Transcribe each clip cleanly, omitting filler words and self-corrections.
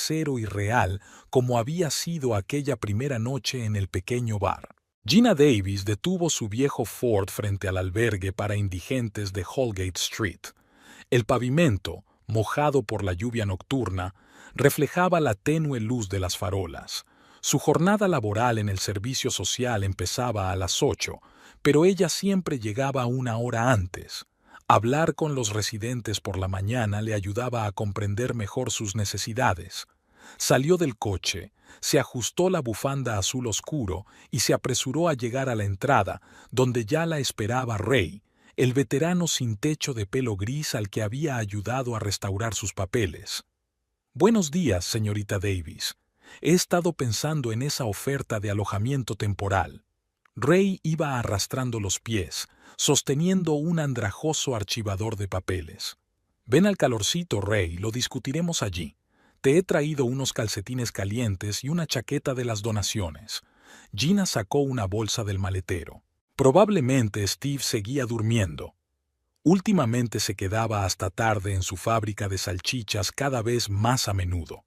sincero y real como había sido aquella primera noche en el pequeño bar. Gina Davis detuvo su viejo Ford frente al albergue para indigentes de Holgate Street. El pavimento, mojado por la lluvia nocturna, reflejaba la tenue luz de las farolas. Su jornada laboral en el servicio social empezaba a las 8, pero ella siempre llegaba una hora antes. Hablar con los residentes por la mañana le ayudaba a comprender mejor sus necesidades. Salió del coche, se ajustó la bufanda azul oscuro y se apresuró a llegar a la entrada, donde ya la esperaba Ray, el veterano sin techo de pelo gris al que había ayudado a restaurar sus papeles. «Buenos días, señorita Davis. He estado pensando en esa oferta de alojamiento temporal». Ray iba arrastrando los pies, sosteniendo un andrajoso archivador de papeles. «Ven al calorcito, Ray, lo discutiremos allí. Te he traído unos calcetines calientes y una chaqueta de las donaciones». Gina sacó una bolsa del maletero. Probablemente Steve seguía durmiendo. Últimamente se quedaba hasta tarde en su fábrica de salchichas cada vez más a menudo.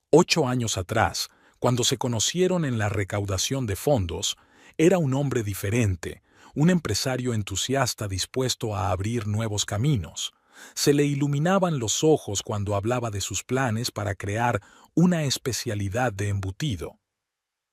8 años atrás, cuando se conocieron en la recaudación de fondos, era un hombre diferente, un empresario entusiasta dispuesto a abrir nuevos caminos. Se le iluminaban los ojos cuando hablaba de sus planes para crear una especialidad de embutido.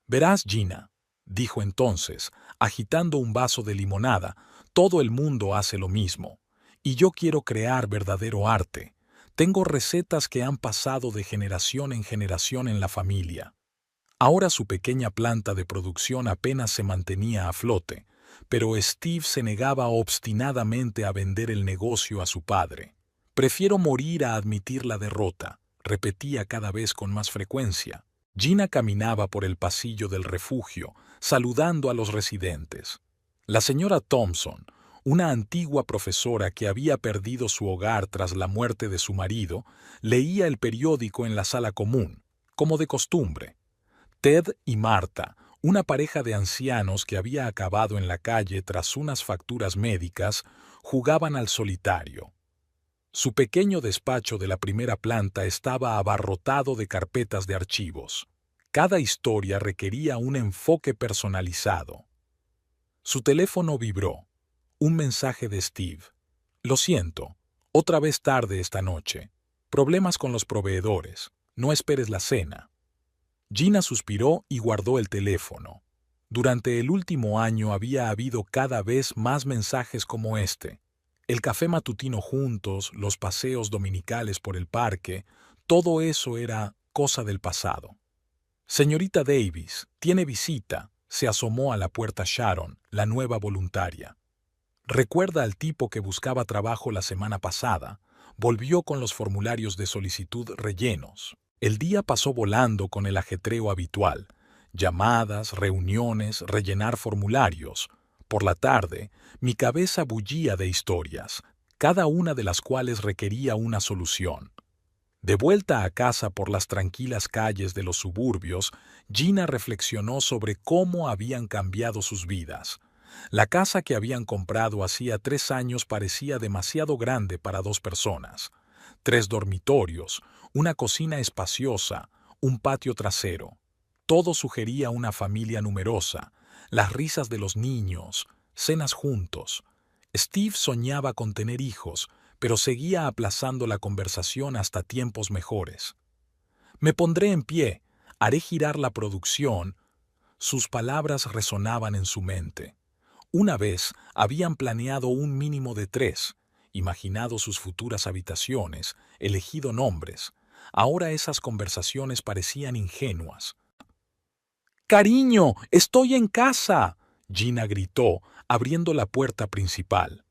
«Verás, Gina», dijo entonces, agitando un vaso de limonada, «todo el mundo hace lo mismo. Y yo quiero crear verdadero arte. Tengo recetas que han pasado de generación en generación en la familia». Ahora su pequeña planta de producción apenas se mantenía a flote, pero Steve se negaba obstinadamente a vender el negocio a su padre. «Prefiero morir a admitir la derrota», repetía cada vez con más frecuencia. Gina caminaba por el pasillo del refugio, saludando a los residentes. La señora Thompson, una antigua profesora que había perdido su hogar tras la muerte de su marido, leía el periódico en la sala común, como de costumbre. Ted y Marta, una pareja de ancianos que había acabado en la calle tras unas facturas médicas, jugaban al solitario. Su pequeño despacho de la primera planta estaba abarrotado de carpetas de archivos. Cada historia requería un enfoque personalizado. Su teléfono vibró. Un mensaje de Steve. «Lo siento, otra vez tarde esta noche. Problemas con los proveedores. No esperes la cena». Gina suspiró y guardó el teléfono. Durante el último año había habido cada vez más mensajes como este. El café matutino juntos, los paseos dominicales por el parque, todo eso era cosa del pasado. «Señorita Davis, tiene visita», se asomó a la puerta Sharon, la nueva voluntaria. «¿Recuerda al tipo que buscaba trabajo la semana pasada?» Volvió con los formularios de solicitud rellenos. El día pasó volando con el ajetreo habitual. Llamadas, reuniones, rellenar formularios. Por la tarde, mi cabeza bullía de historias, cada una de las cuales requería una solución. De vuelta a casa por las tranquilas calles de los suburbios, Gina reflexionó sobre cómo habían cambiado sus vidas. La casa que habían comprado hacía 3 años parecía demasiado grande para 2 personas. 3 dormitorios, una cocina espaciosa, un patio trasero. Todo sugería una familia numerosa, las risas de los niños, cenas juntos. Steve soñaba con tener hijos, pero seguía aplazando la conversación hasta tiempos mejores. «Me pondré en pie, haré girar la producción». Sus palabras resonaban en su mente. Una vez habían planeado un mínimo de 3, imaginado sus futuras habitaciones, elegido nombres. Ahora esas conversaciones parecían ingenuas. «¡Cariño, estoy en casa!», Gina gritó, abriendo la puerta principal.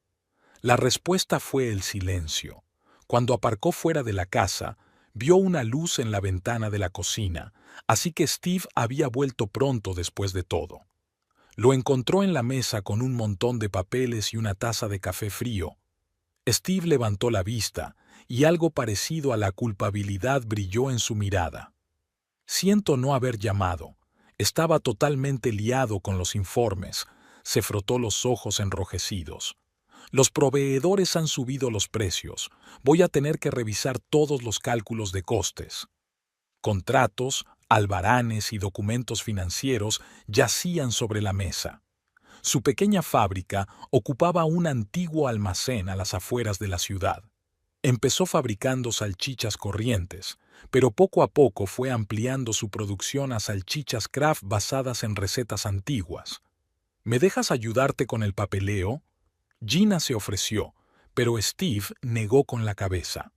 La respuesta fue el silencio. Cuando aparcó fuera de la casa, vio una luz en la ventana de la cocina, así que Steve había vuelto pronto después de todo. Lo encontró en la mesa con un montón de papeles y una taza de café frío. Steve levantó la vista, y algo parecido a la culpabilidad brilló en su mirada. «Siento no haber llamado. Estaba totalmente liado con los informes», se frotó los ojos enrojecidos. «Los proveedores han subido los precios. Voy a tener que revisar todos los cálculos de costes». Contratos, albaranes y documentos financieros yacían sobre la mesa. Su pequeña fábrica ocupaba un antiguo almacén a las afueras de la ciudad. Empezó fabricando salchichas corrientes, pero poco a poco fue ampliando su producción a salchichas Kraft basadas en recetas antiguas. ¿Me dejas ayudarte con el papeleo? Gina se ofreció, pero Steve negó con la cabeza.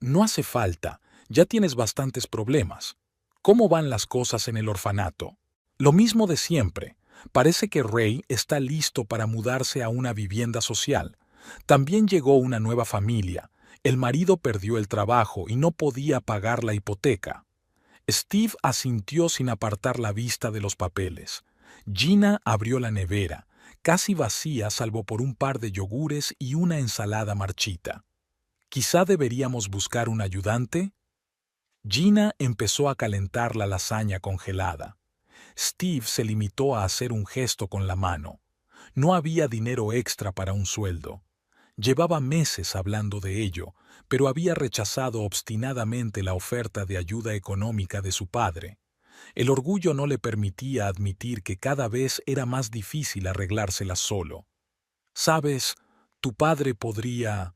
No hace falta, ya tienes bastantes problemas. ¿Cómo van las cosas en el orfanato? Lo mismo de siempre. Parece que Ray está listo para mudarse a una vivienda social. También llegó una nueva familia. El marido perdió el trabajo y no podía pagar la hipoteca. Steve asintió sin apartar la vista de los papeles. Gina abrió la nevera, casi vacía salvo por un par de yogures y una ensalada marchita. ¿Quizá deberíamos buscar un ayudante? Gina empezó a calentar la lasaña congelada. Steve se limitó a hacer un gesto con la mano. No había dinero extra para un sueldo. Llevaba meses hablando de ello, pero había rechazado obstinadamente la oferta de ayuda económica de su padre. El orgullo no le permitía admitir que cada vez era más difícil arreglársela solo. «Sabes, tu padre podría...»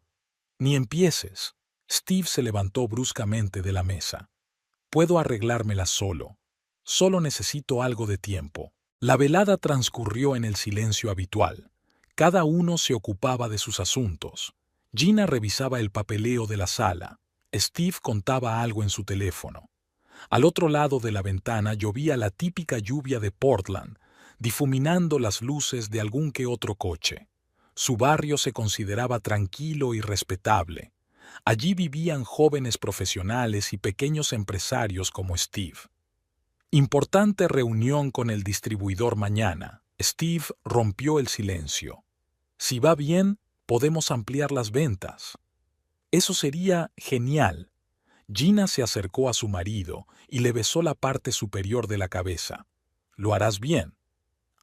«Ni empieces». Steve se levantó bruscamente de la mesa. «Puedo arreglármela solo. Solo necesito algo de tiempo». La velada transcurrió en el silencio habitual. Cada uno se ocupaba de sus asuntos. Gina revisaba el papeleo de la sala. Steve contaba algo en su teléfono. Al otro lado de la ventana llovía la típica lluvia de Portland, difuminando las luces de algún que otro coche. Su barrio se consideraba tranquilo y respetable. Allí vivían jóvenes profesionales y pequeños empresarios como Steve. Importante reunión con el distribuidor mañana. Steve rompió el silencio. Si va bien, podemos ampliar las ventas. Eso sería genial. Gina se acercó a su marido y le besó la parte superior de la cabeza. Lo harás bien.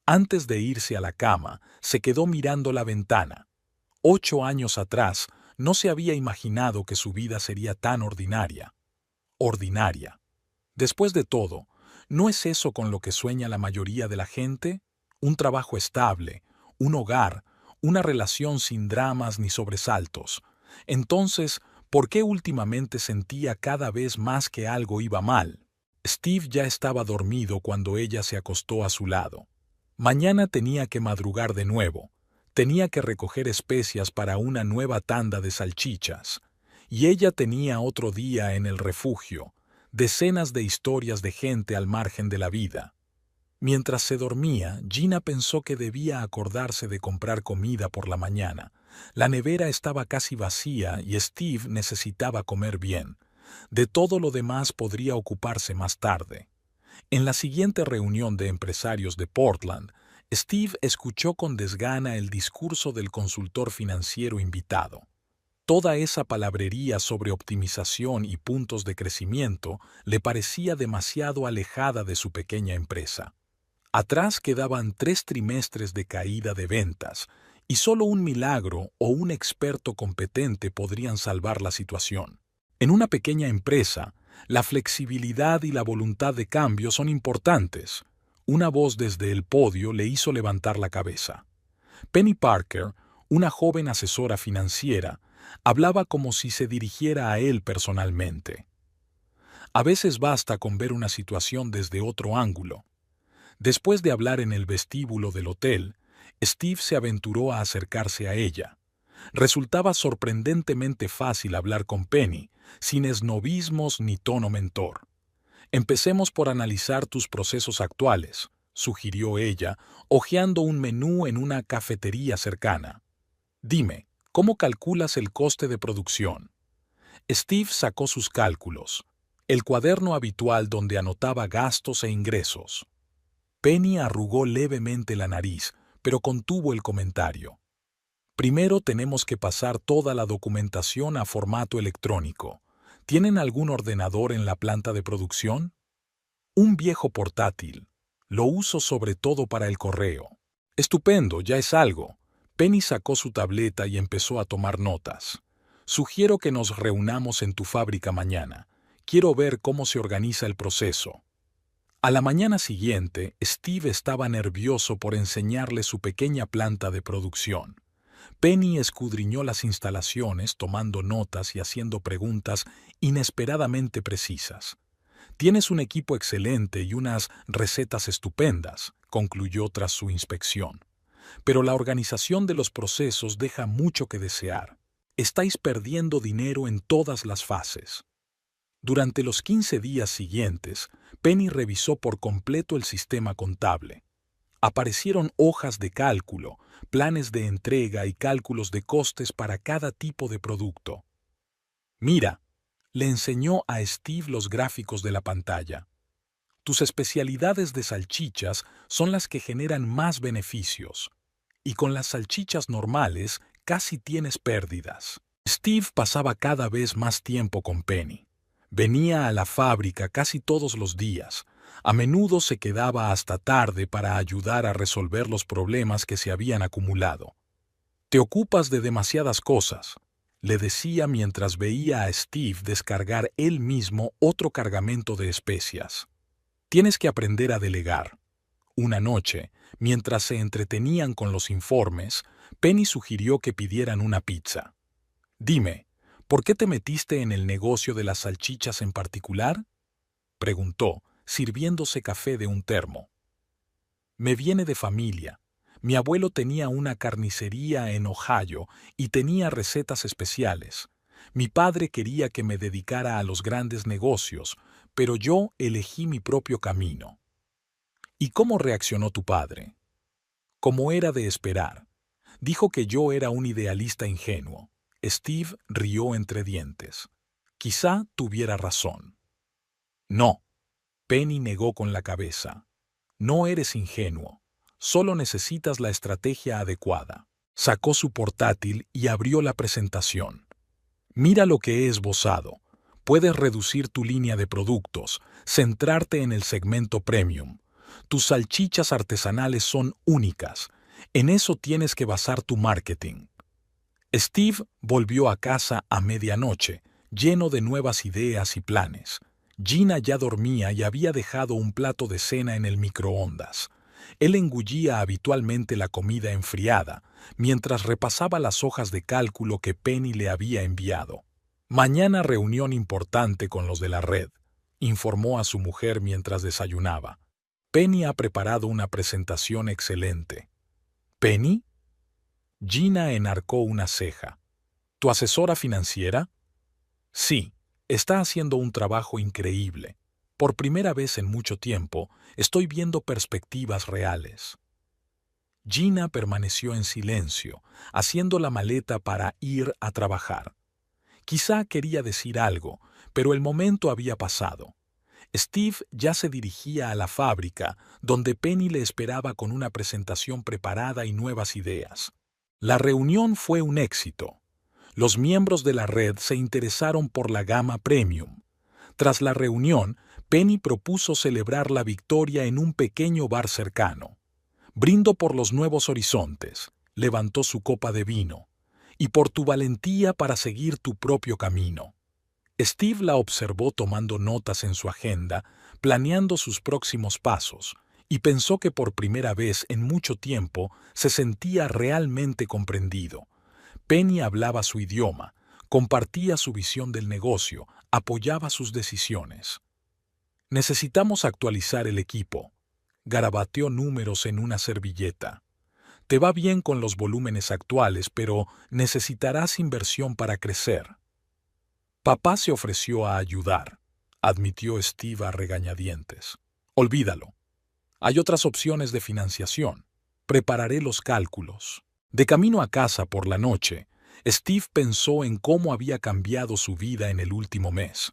Antes de irse a la cama, se quedó mirando la ventana. 8 años atrás, no se había imaginado que su vida sería tan ordinaria. Ordinaria. Después de todo, ¿no es eso con lo que sueña la mayoría de la gente? Un trabajo estable, un hogar, una relación sin dramas ni sobresaltos. Entonces, ¿por qué últimamente sentía cada vez más que algo iba mal? Steve ya estaba dormido cuando ella se acostó a su lado. Mañana tenía que madrugar de nuevo. Tenía que recoger especias para una nueva tanda de salchichas. Y ella tenía otro día en el refugio, decenas de historias de gente al margen de la vida. Mientras se dormía, Gina pensó que debía acordarse de comprar comida por la mañana. La nevera estaba casi vacía y Steve necesitaba comer bien. De todo lo demás podría ocuparse más tarde. En la siguiente reunión de empresarios de Portland, Steve escuchó con desgana el discurso del consultor financiero invitado. Toda esa palabrería sobre optimización y puntos de crecimiento le parecía demasiado alejada de su pequeña empresa. Atrás quedaban 3 trimestres de caída de ventas, y solo un milagro o un experto competente podrían salvar la situación. En una pequeña empresa, la flexibilidad y la voluntad de cambio son importantes. Una voz desde el podio le hizo levantar la cabeza. Penny Parker, una joven asesora financiera, hablaba como si se dirigiera a él personalmente. A veces basta con ver una situación desde otro ángulo. Después de hablar en el vestíbulo del hotel, Steve se aventuró a acercarse a ella. Resultaba sorprendentemente fácil hablar con Penny, sin esnobismos ni tono mentor. «Empecemos por analizar tus procesos actuales», sugirió ella, hojeando un menú en una cafetería cercana. «Dime, ¿cómo calculas el coste de producción?» Steve sacó sus cálculos, el cuaderno habitual donde anotaba gastos e ingresos. Penny arrugó levemente la nariz, pero contuvo el comentario. «Primero tenemos que pasar toda la documentación a formato electrónico. ¿Tienen algún ordenador en la planta de producción?» «Un viejo portátil. Lo uso sobre todo para el correo». «Estupendo, ya es algo». Penny sacó su tableta y empezó a tomar notas. «Sugiero que nos reunamos en tu fábrica mañana. Quiero ver cómo se organiza el proceso. A la mañana siguiente, Steve estaba nervioso por enseñarle su pequeña planta de producción. Penny escudriñó las instalaciones, tomando notas y haciendo preguntas inesperadamente precisas. «Tienes un equipo excelente y unas recetas estupendas», concluyó tras su inspección. «Pero la organización de los procesos deja mucho que desear. Estáis perdiendo dinero en todas las fases». Durante los 15 días siguientes, Penny revisó por completo el sistema contable. Aparecieron hojas de cálculo, planes de entrega y cálculos de costes para cada tipo de producto. «Mira», le enseñó a Steve los gráficos de la pantalla. «Tus especialidades de salchichas son las que generan más beneficios. Y con las salchichas normales casi tienes pérdidas». Steve pasaba cada vez más tiempo con Penny. Venía a la fábrica casi todos los días. A menudo se quedaba hasta tarde para ayudar a resolver los problemas que se habían acumulado. «Te ocupas de demasiadas cosas», le decía mientras veía a Steve descargar él mismo otro cargamento de especias. «Tienes que aprender a delegar». Una noche, mientras se entretenían con los informes, Penny sugirió que pidieran una pizza. «Dime, ¿por qué te metiste en el negocio de las salchichas en particular?», preguntó, sirviéndose café de un termo. «Me viene de familia. Mi abuelo tenía una carnicería en Ohio y tenía recetas especiales. Mi padre quería que me dedicara a los grandes negocios, pero yo elegí mi propio camino». «¿Y cómo reaccionó tu padre?». «Como era de esperar. Dijo que yo era un idealista ingenuo». Steve rió entre dientes. «Quizá tuviera razón». «No», Penny negó con la cabeza. «No eres ingenuo. Solo necesitas la estrategia adecuada». Sacó su portátil y abrió la presentación. «Mira lo que he esbozado. Puedes reducir tu línea de productos, centrarte en el segmento premium. Tus salchichas artesanales son únicas. En eso tienes que basar tu marketing». Steve volvió a casa a medianoche, lleno de nuevas ideas y planes. Gina ya dormía y había dejado un plato de cena en el microondas. Él engullía habitualmente la comida enfriada, mientras repasaba las hojas de cálculo que Penny le había enviado. «Mañana reunión importante con los de la red», informó a su mujer mientras desayunaba. «Penny ha preparado una presentación excelente». «¿Penny?». Gina enarcó una ceja. «¿Tu asesora financiera?». «Sí, está haciendo un trabajo increíble. Por primera vez en mucho tiempo, estoy viendo perspectivas reales». Gina permaneció en silencio, haciendo la maleta para ir a trabajar. Quizá quería decir algo, pero el momento había pasado. Steve ya se dirigía a la fábrica, donde Penny le esperaba con una presentación preparada y nuevas ideas. La reunión fue un éxito. Los miembros de la red se interesaron por la gama premium. Tras la reunión, Penny propuso celebrar la victoria en un pequeño bar cercano. «Brindo por los nuevos horizontes», levantó su copa de vino, «y por tu valentía para seguir tu propio camino». Steve la observó tomando notas en su agenda, planeando sus próximos pasos, y pensó que por primera vez en mucho tiempo se sentía realmente comprendido. Penny hablaba su idioma, compartía su visión del negocio, apoyaba sus decisiones. «Necesitamos actualizar el equipo», garabateó números en una servilleta. «Te va bien con los volúmenes actuales, pero necesitarás inversión para crecer». «Papá se ofreció a ayudar», admitió Steve a regañadientes. «Olvídalo. Hay otras opciones de financiación. Prepararé los cálculos». De camino a casa por la noche, Steve pensó en cómo había cambiado su vida en el último mes.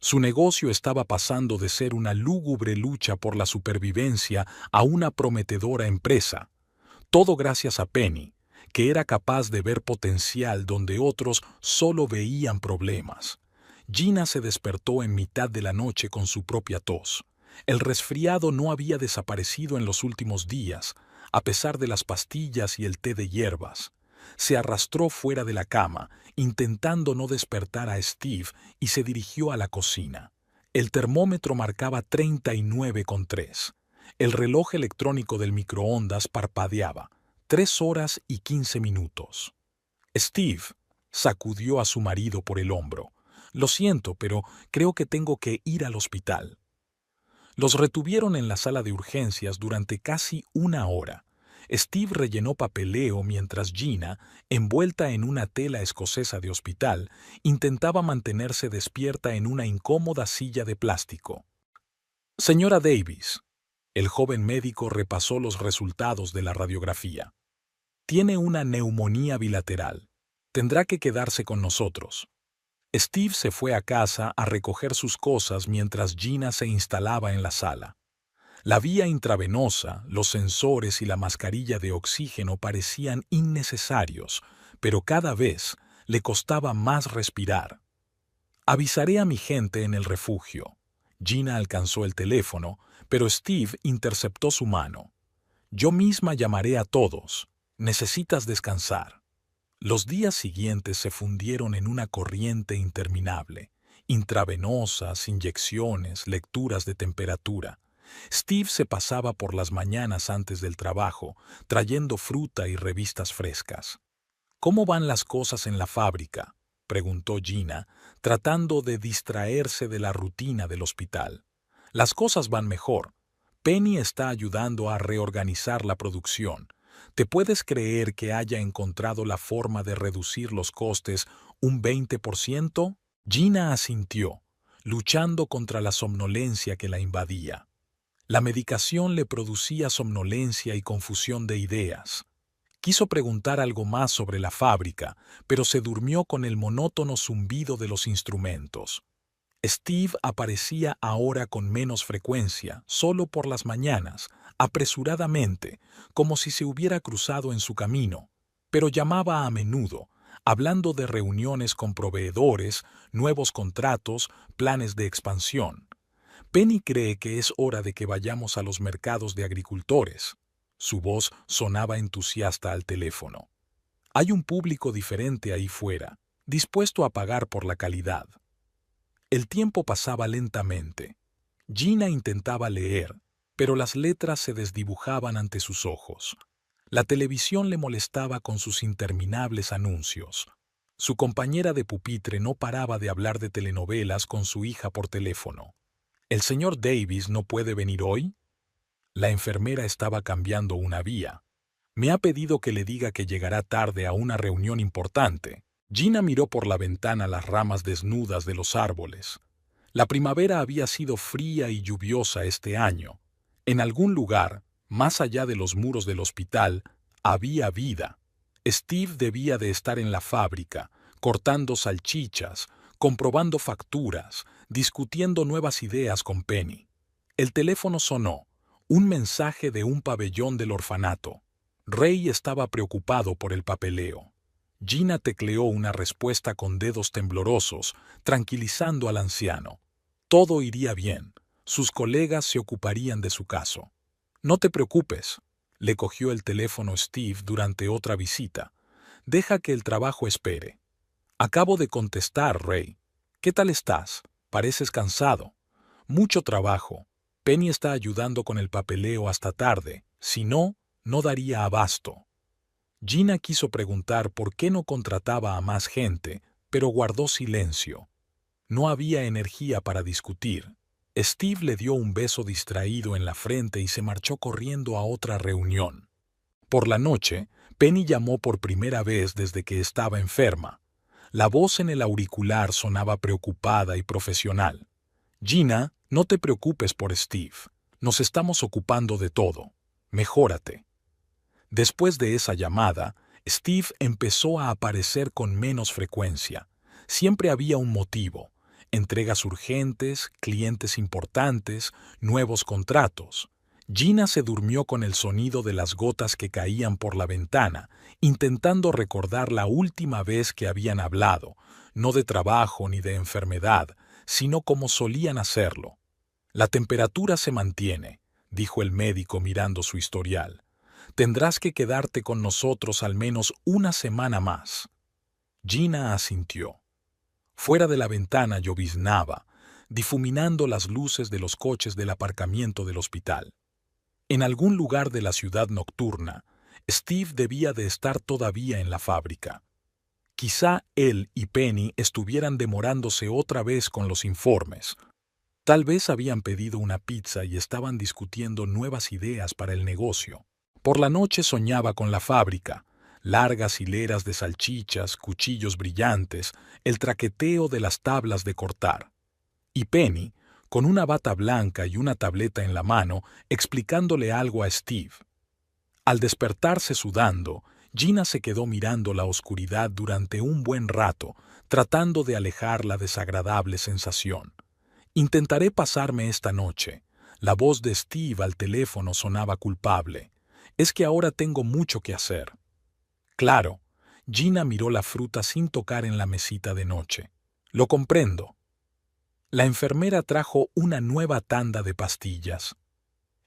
Su negocio estaba pasando de ser una lúgubre lucha por la supervivencia a una prometedora empresa. Todo gracias a Penny, que era capaz de ver potencial donde otros solo veían problemas. Gina se despertó en mitad de la noche con su propia tos. El resfriado no había desaparecido en los últimos días, a pesar de las pastillas y el té de hierbas. Se arrastró fuera de la cama, intentando no despertar a Steve, y se dirigió a la cocina. El termómetro marcaba 39,3. El reloj electrónico del microondas parpadeaba. 3 horas y 15 minutos. Steve sacudió a su marido por el hombro. Lo siento, pero creo que tengo que ir al hospital. Los retuvieron en la sala de urgencias durante casi 1 hora. Steve rellenó papeleo mientras Gina, envuelta en una tela escocesa de hospital, intentaba mantenerse despierta en una incómoda silla de plástico. Señora Davis, el joven médico repasó los resultados de la radiografía. Tiene una neumonía bilateral. Tendrá que quedarse con nosotros. Steve se fue a casa a recoger sus cosas mientras Gina se instalaba en la sala. La vía intravenosa, los sensores y la mascarilla de oxígeno parecían innecesarios, pero cada vez le costaba más respirar. Avisaré a mi gente en el refugio. Gina alcanzó el teléfono, pero Steve interceptó su mano. Yo misma llamaré a todos. Necesitas descansar. Los días siguientes se fundieron en una corriente interminable. Intravenosas, inyecciones, lecturas de temperatura. Steve se pasaba por las mañanas antes del trabajo, trayendo fruta y revistas frescas. ¿Cómo van las cosas en la fábrica?, preguntó Gina, tratando de distraerse de la rutina del hospital. Las cosas van mejor. Penny está ayudando a reorganizar la producción. ¿Te puedes creer que haya encontrado la forma de reducir los costes un 20%? Gina asintió, luchando contra la somnolencia que la invadía. La medicación le producía somnolencia y confusión de ideas. Quiso preguntar algo más sobre la fábrica, pero se durmió con el monótono zumbido de los instrumentos. Steve aparecía ahora con menos frecuencia, solo por las mañanas, apresuradamente, como si se hubiera cruzado en su camino, pero llamaba a menudo, hablando de reuniones con proveedores, nuevos contratos, planes de expansión. Penny cree que es hora de que vayamos a los mercados de agricultores. Su voz sonaba entusiasta al teléfono. Hay un público diferente ahí fuera, dispuesto a pagar por la calidad. El tiempo pasaba lentamente. Gina intentaba leer, pero las letras se desdibujaban ante sus ojos. La televisión le molestaba con sus interminables anuncios. Su compañera de pupitre no paraba de hablar de telenovelas con su hija por teléfono. ¿El señor Davis no puede venir hoy? La enfermera estaba cambiando una vía. Me ha pedido que le diga que llegará tarde a una reunión importante. Gina miró por la ventana las ramas desnudas de los árboles. La primavera había sido fría y lluviosa este año. En algún lugar, más allá de los muros del hospital, había vida. Steve debía de estar en la fábrica, cortando salchichas, comprobando facturas, discutiendo nuevas ideas con Penny. El teléfono sonó, un mensaje de un pabellón del orfanato. Ray estaba preocupado por el papeleo. Gina tecleó una respuesta con dedos temblorosos, tranquilizando al anciano. Todo iría bien. Sus colegas se ocuparían de su caso. No te preocupes, le cogió el teléfono Steve durante otra visita. Deja que el trabajo espere. Acabo de contestar, Ray. ¿Qué tal estás? Pareces cansado. Mucho trabajo. Penny está ayudando con el papeleo hasta tarde. Si no, no daría abasto. Gina quiso preguntar por qué no contrataba a más gente, pero guardó silencio. No había energía para discutir. Steve le dio un beso distraído en la frente y se marchó corriendo a otra reunión. Por la noche, Penny llamó por primera vez desde que estaba enferma. La voz en el auricular sonaba preocupada y profesional. Gina, no te preocupes por Steve. Nos estamos ocupando de todo. Mejórate. Después de esa llamada, Steve empezó a aparecer con menos frecuencia. Siempre había un motivo. Entregas urgentes, clientes importantes, nuevos contratos. Gina se durmió con el sonido de las gotas que caían por la ventana, intentando recordar la última vez que habían hablado, no de trabajo ni de enfermedad, sino como solían hacerlo. La temperatura se mantiene, dijo el médico mirando su historial. Tendrás que quedarte con nosotros al menos una semana más. Gina asintió. Fuera de la ventana lloviznaba. difuminando las luces de los coches del aparcamiento del hospital. En algún lugar de la ciudad nocturna, Steve debía de estar todavía en la fábrica. Quizá él y Penny estuvieran demorándose otra vez con los informes. Tal vez habían pedido una pizza y estaban discutiendo nuevas ideas para el negocio. Por la noche soñaba con la fábrica, largas hileras de salchichas, cuchillos brillantes, el traqueteo de las tablas de cortar. Y Penny, con una bata blanca y una tableta en la mano, explicándole algo a Steve. Al despertarse sudando, Gina se quedó mirando la oscuridad durante un buen rato, tratando de alejar la desagradable sensación. «Intentaré pasarme esta noche». La voz de Steve al teléfono sonaba culpable. «Es que ahora tengo mucho que hacer». «Claro». Gina miró la fruta sin tocar en la mesita de noche. «Lo comprendo». La enfermera trajo una nueva tanda de pastillas.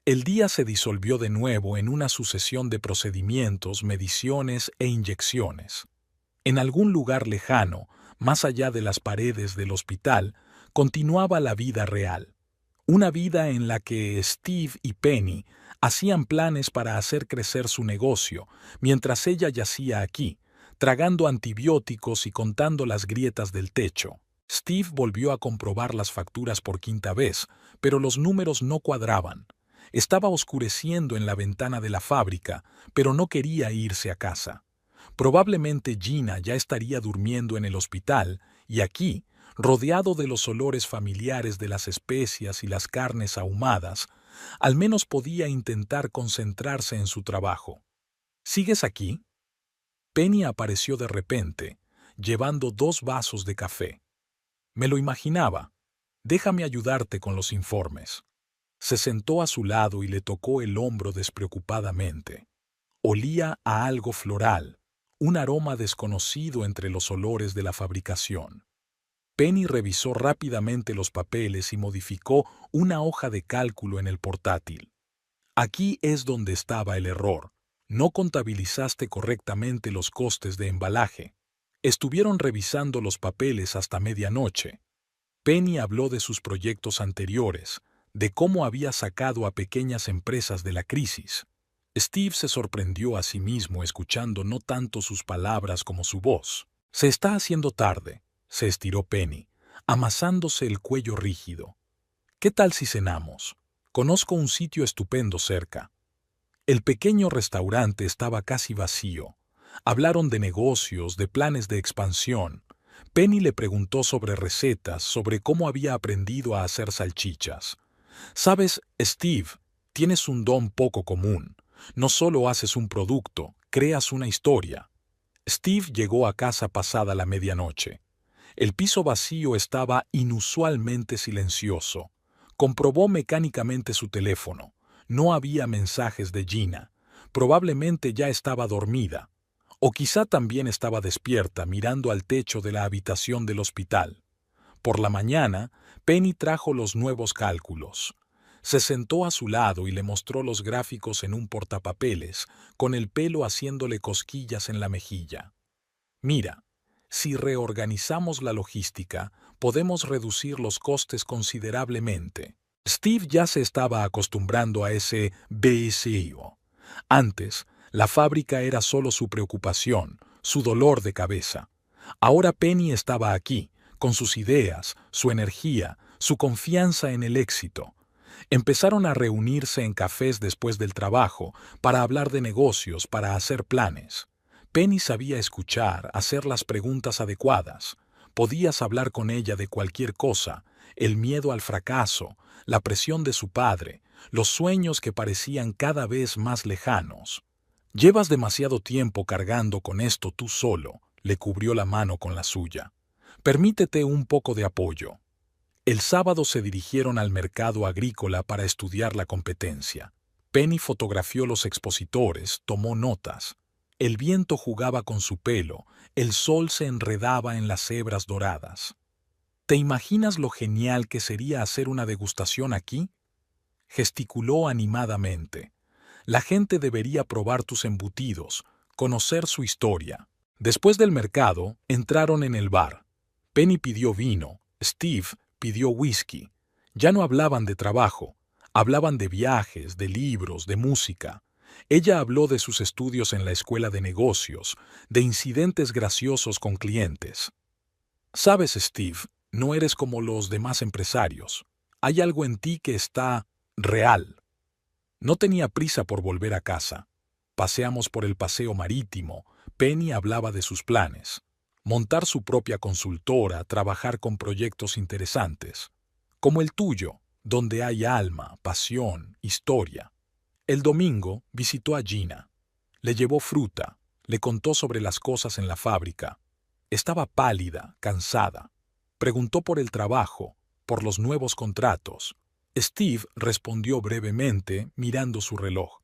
El día se disolvió de nuevo en una sucesión de procedimientos, mediciones e inyecciones. En algún lugar lejano, más allá de las paredes del hospital, continuaba la vida real. Una vida en la que Steve y Penny hacían planes para hacer crecer su negocio, mientras ella yacía aquí, tragando antibióticos y contando las grietas del techo. Steve volvió a comprobar las facturas por quinta vez, pero los números no cuadraban. Estaba oscureciendo en la ventana de la fábrica, pero no quería irse a casa. Probablemente Gina ya estaría durmiendo en el hospital, y aquí, rodeado de los olores familiares de las especias y las carnes ahumadas, al menos podía intentar concentrarse en su trabajo. ¿Sigues aquí? Penny apareció de repente, llevando 2 vasos de café. Me lo imaginaba. Déjame ayudarte con los informes. Se sentó a su lado y le tocó el hombro despreocupadamente. Olía a algo floral, un aroma desconocido entre los olores de la fabricación. Penny revisó rápidamente los papeles y modificó una hoja de cálculo en el portátil. Aquí es donde estaba el error. No contabilizaste correctamente los costes de embalaje. Estuvieron revisando los papeles hasta medianoche. Penny habló de sus proyectos anteriores, de cómo había sacado a pequeñas empresas de la crisis. Steve se sorprendió a sí mismo escuchando no tanto sus palabras como su voz. «Se está haciendo tarde», se estiró Penny, amasándose el cuello rígido. «¿Qué tal si cenamos? Conozco un sitio estupendo cerca». El pequeño restaurante estaba casi vacío. Hablaron de negocios, de planes de expansión. Penny le preguntó sobre recetas, sobre cómo había aprendido a hacer salchichas. «Sabes, Steve, tienes un don poco común. No solo haces un producto, creas una historia». Steve llegó a casa pasada la medianoche. El piso vacío estaba inusualmente silencioso. Comprobó mecánicamente su teléfono. No había mensajes de Gina. Probablemente ya estaba dormida. O quizá también estaba despierta mirando al techo de la habitación del hospital. Por la mañana, Penny trajo los nuevos cálculos. Se sentó a su lado y le mostró los gráficos en un portapapeles, con el pelo haciéndole cosquillas en la mejilla. «Mira, si reorganizamos la logística, podemos reducir los costes considerablemente». Steve ya se estaba acostumbrando a ese BSIO. Antes, la fábrica era solo su preocupación, su dolor de cabeza. Ahora Penny estaba aquí, con sus ideas, su energía, su confianza en el éxito. Empezaron a reunirse en cafés después del trabajo, para hablar de negocios, para hacer planes. Penny sabía escuchar, hacer las preguntas adecuadas. Podías hablar con ella de cualquier cosa, el miedo al fracaso, la presión de su padre, los sueños que parecían cada vez más lejanos. «Llevas demasiado tiempo cargando con esto tú solo», le cubrió la mano con la suya. «Permítete un poco de apoyo». El sábado se dirigieron al mercado agrícola para estudiar la competencia. Penny fotografió los expositores, tomó notas. El viento jugaba con su pelo, el sol se enredaba en las hebras doradas. «¿Te imaginas lo genial que sería hacer una degustación aquí?», gesticuló animadamente. «La gente debería probar tus embutidos, conocer su historia». Después del mercado, entraron en el bar. Penny pidió vino, Steve pidió whisky. Ya no hablaban de trabajo, hablaban de viajes, de libros, de música. Ella habló de sus estudios en la escuela de negocios, de incidentes graciosos con clientes. Sabes, Steve, no eres como los demás empresarios. Hay algo en ti que está real. No tenía prisa por volver a casa. Paseamos por el paseo marítimo. Penny hablaba de sus planes. Montar su propia consultora, trabajar con proyectos interesantes. Como el tuyo, donde hay alma, pasión, historia. El domingo visitó a Gina. Le llevó fruta. Le contó sobre las cosas en la fábrica. Estaba pálida, cansada. Preguntó por el trabajo, por los nuevos contratos. Steve respondió brevemente, mirando su reloj.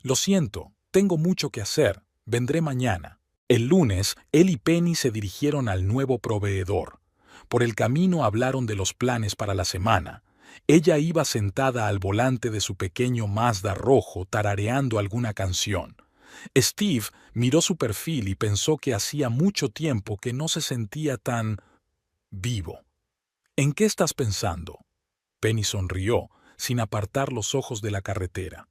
Lo siento, tengo mucho que hacer. Vendré mañana. El lunes, él y Penny se dirigieron al nuevo proveedor. Por el camino hablaron de los planes para la semana. Ella iba sentada al volante de su pequeño Mazda rojo tarareando alguna canción. Steve miró su perfil y pensó que hacía mucho tiempo que no se sentía tan vivo. ¿En qué estás pensando? Penny sonrió, sin apartar los ojos de la carretera.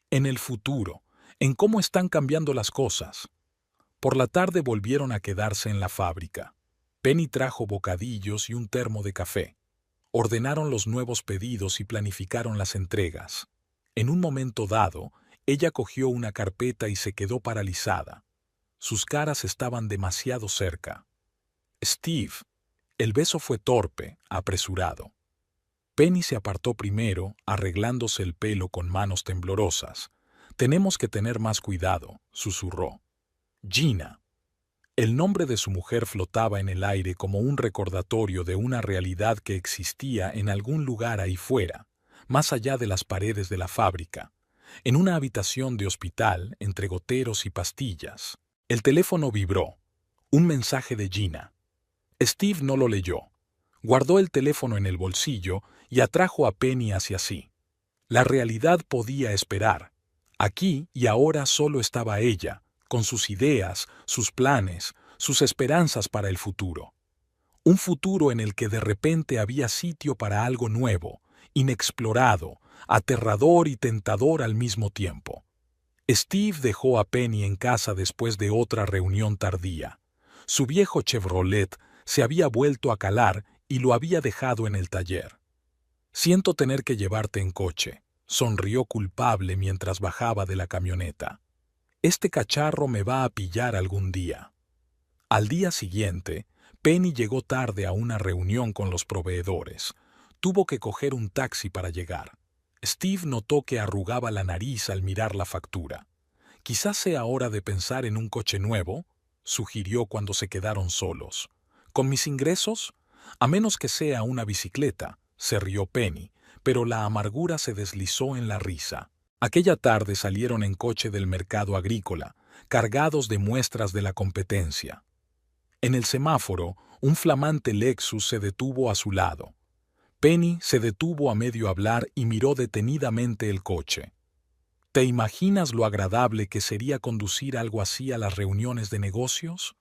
En el futuro, en cómo están cambiando las cosas. Por la tarde volvieron a quedarse en la fábrica. Penny trajo bocadillos y un termo de café. Ordenaron los nuevos pedidos y planificaron las entregas. En un momento dado, ella cogió una carpeta y se quedó paralizada. Sus caras estaban demasiado cerca. Steve, el beso fue torpe, apresurado. Penny se apartó primero, arreglándose el pelo con manos temblorosas. Tenemos que tener más cuidado, susurró. Gina. El nombre de su mujer flotaba en el aire como un recordatorio de una realidad que existía en algún lugar ahí fuera, más allá de las paredes de la fábrica, en una habitación de hospital entre goteros y pastillas. El teléfono vibró. Un mensaje de Gina. Steve no lo leyó. Guardó el teléfono en el bolsillo y atrajo a Penny hacia sí. La realidad podía esperar. Aquí y ahora solo estaba ella, con sus ideas, sus planes, sus esperanzas para el futuro. Un futuro en el que de repente había sitio para algo nuevo, inexplorado, aterrador y tentador al mismo tiempo. Steve dejó a Penny en casa después de otra reunión tardía. Su viejo Chevrolet se había vuelto a calar y lo había dejado en el taller. Siento tener que llevarte en coche, sonrió culpable mientras bajaba de la camioneta. Este cacharro me va a pillar algún día. Al día siguiente, Penny llegó tarde a una reunión con los proveedores. Tuvo que coger un taxi para llegar. Steve notó que arrugaba la nariz al mirar la factura. Quizás sea hora de pensar en un coche nuevo, sugirió cuando se quedaron solos. ¿Con mis ingresos? A menos que sea una bicicleta, se rió Penny, pero la amargura se deslizó en la risa. Aquella tarde salieron en coche del mercado agrícola, cargados de muestras de la competencia. En el semáforo, un flamante Lexus se detuvo a su lado. Penny se detuvo a medio hablar y miró detenidamente el coche. ¿Te imaginas lo agradable que sería conducir algo así a las reuniones de negocios?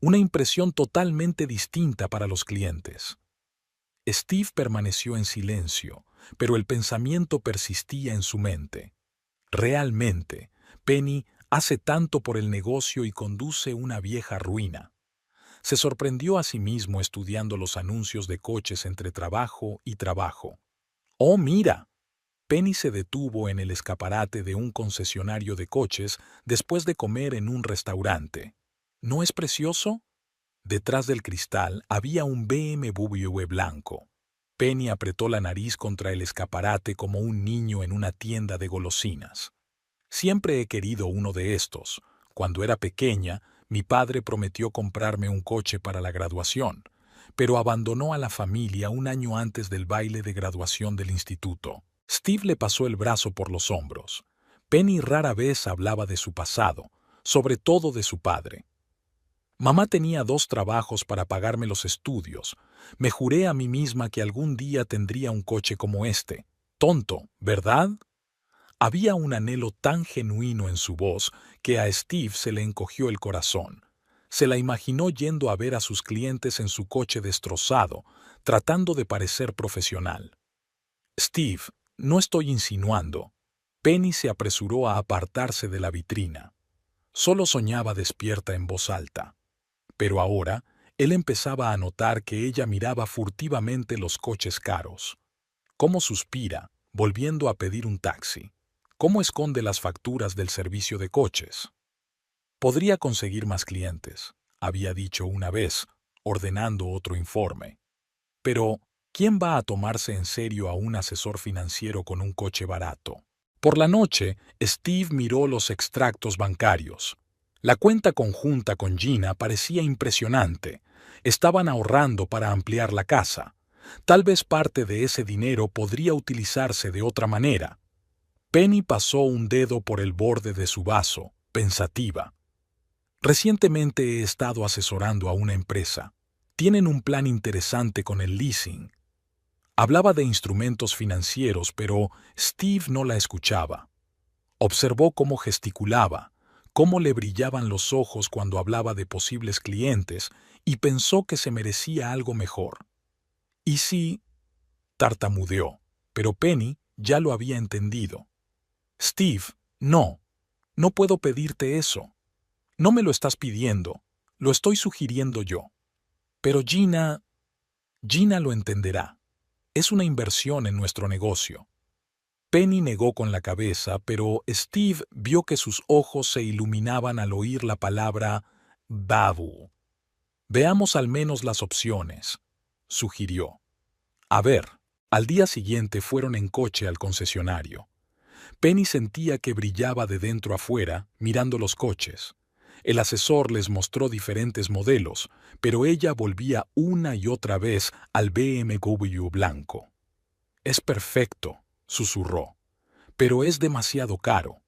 Una impresión totalmente distinta para los clientes. Steve permaneció en silencio, pero el pensamiento persistía en su mente. Realmente, Penny hace tanto por el negocio y conduce una vieja ruina. Se sorprendió a sí mismo estudiando los anuncios de coches entre trabajo y trabajo. ¡Oh, mira! Penny se detuvo en el escaparate de un concesionario de coches después de comer en un restaurante. ¿No es precioso? Detrás del cristal había un BMW blanco. Penny apretó la nariz contra el escaparate como un niño en una tienda de golosinas. Siempre he querido uno de estos. Cuando era pequeña, mi padre prometió comprarme un coche para la graduación, pero abandonó a la familia un año antes del baile de graduación del instituto. Steve le pasó el brazo por los hombros. Penny rara vez hablaba de su pasado, sobre todo de su padre. Mamá tenía 2 trabajos para pagarme los estudios. Me juré a mí misma que algún día tendría un coche como este. Tonto, ¿verdad? Había un anhelo tan genuino en su voz que a Steve se le encogió el corazón. Se la imaginó yendo a ver a sus clientes en su coche destrozado, tratando de parecer profesional. Steve, no estoy insinuando. Penny se apresuró a apartarse de la vitrina. Solo soñaba despierta en voz alta. Pero ahora, él empezaba a notar que ella miraba furtivamente los coches caros. Cómo suspira, volviendo a pedir un taxi. Cómo esconde las facturas del servicio de coches. Podría conseguir más clientes, había dicho una vez, ordenando otro informe. Pero, ¿quién va a tomarse en serio a un asesor financiero con un coche barato? Por la noche, Steve miró los extractos bancarios. La cuenta conjunta con Gina parecía impresionante. Estaban ahorrando para ampliar la casa. Tal vez parte de ese dinero podría utilizarse de otra manera. Penny pasó un dedo por el borde de su vaso, pensativa. Recientemente he estado asesorando a una empresa. Tienen un plan interesante con el leasing. Hablaba de instrumentos financieros, pero Steve no la escuchaba. Observó cómo gesticulaba, cómo le brillaban los ojos cuando hablaba de posibles clientes y pensó que se merecía algo mejor. ¿Y si? Tartamudeó, pero Penny ya lo había entendido. Steve, no puedo pedirte eso. No me lo estás pidiendo, lo estoy sugiriendo yo. Pero Gina lo entenderá. Es una inversión en nuestro negocio. Penny negó con la cabeza, pero Steve vio que sus ojos se iluminaban al oír la palabra Babu. Veamos al menos las opciones, sugirió. A ver, al día siguiente fueron en coche al concesionario. Penny sentía que brillaba de dentro a fuera, mirando los coches. El asesor les mostró diferentes modelos, pero ella volvía una y otra vez al BMW blanco. «Es perfecto», susurró, «pero es demasiado caro».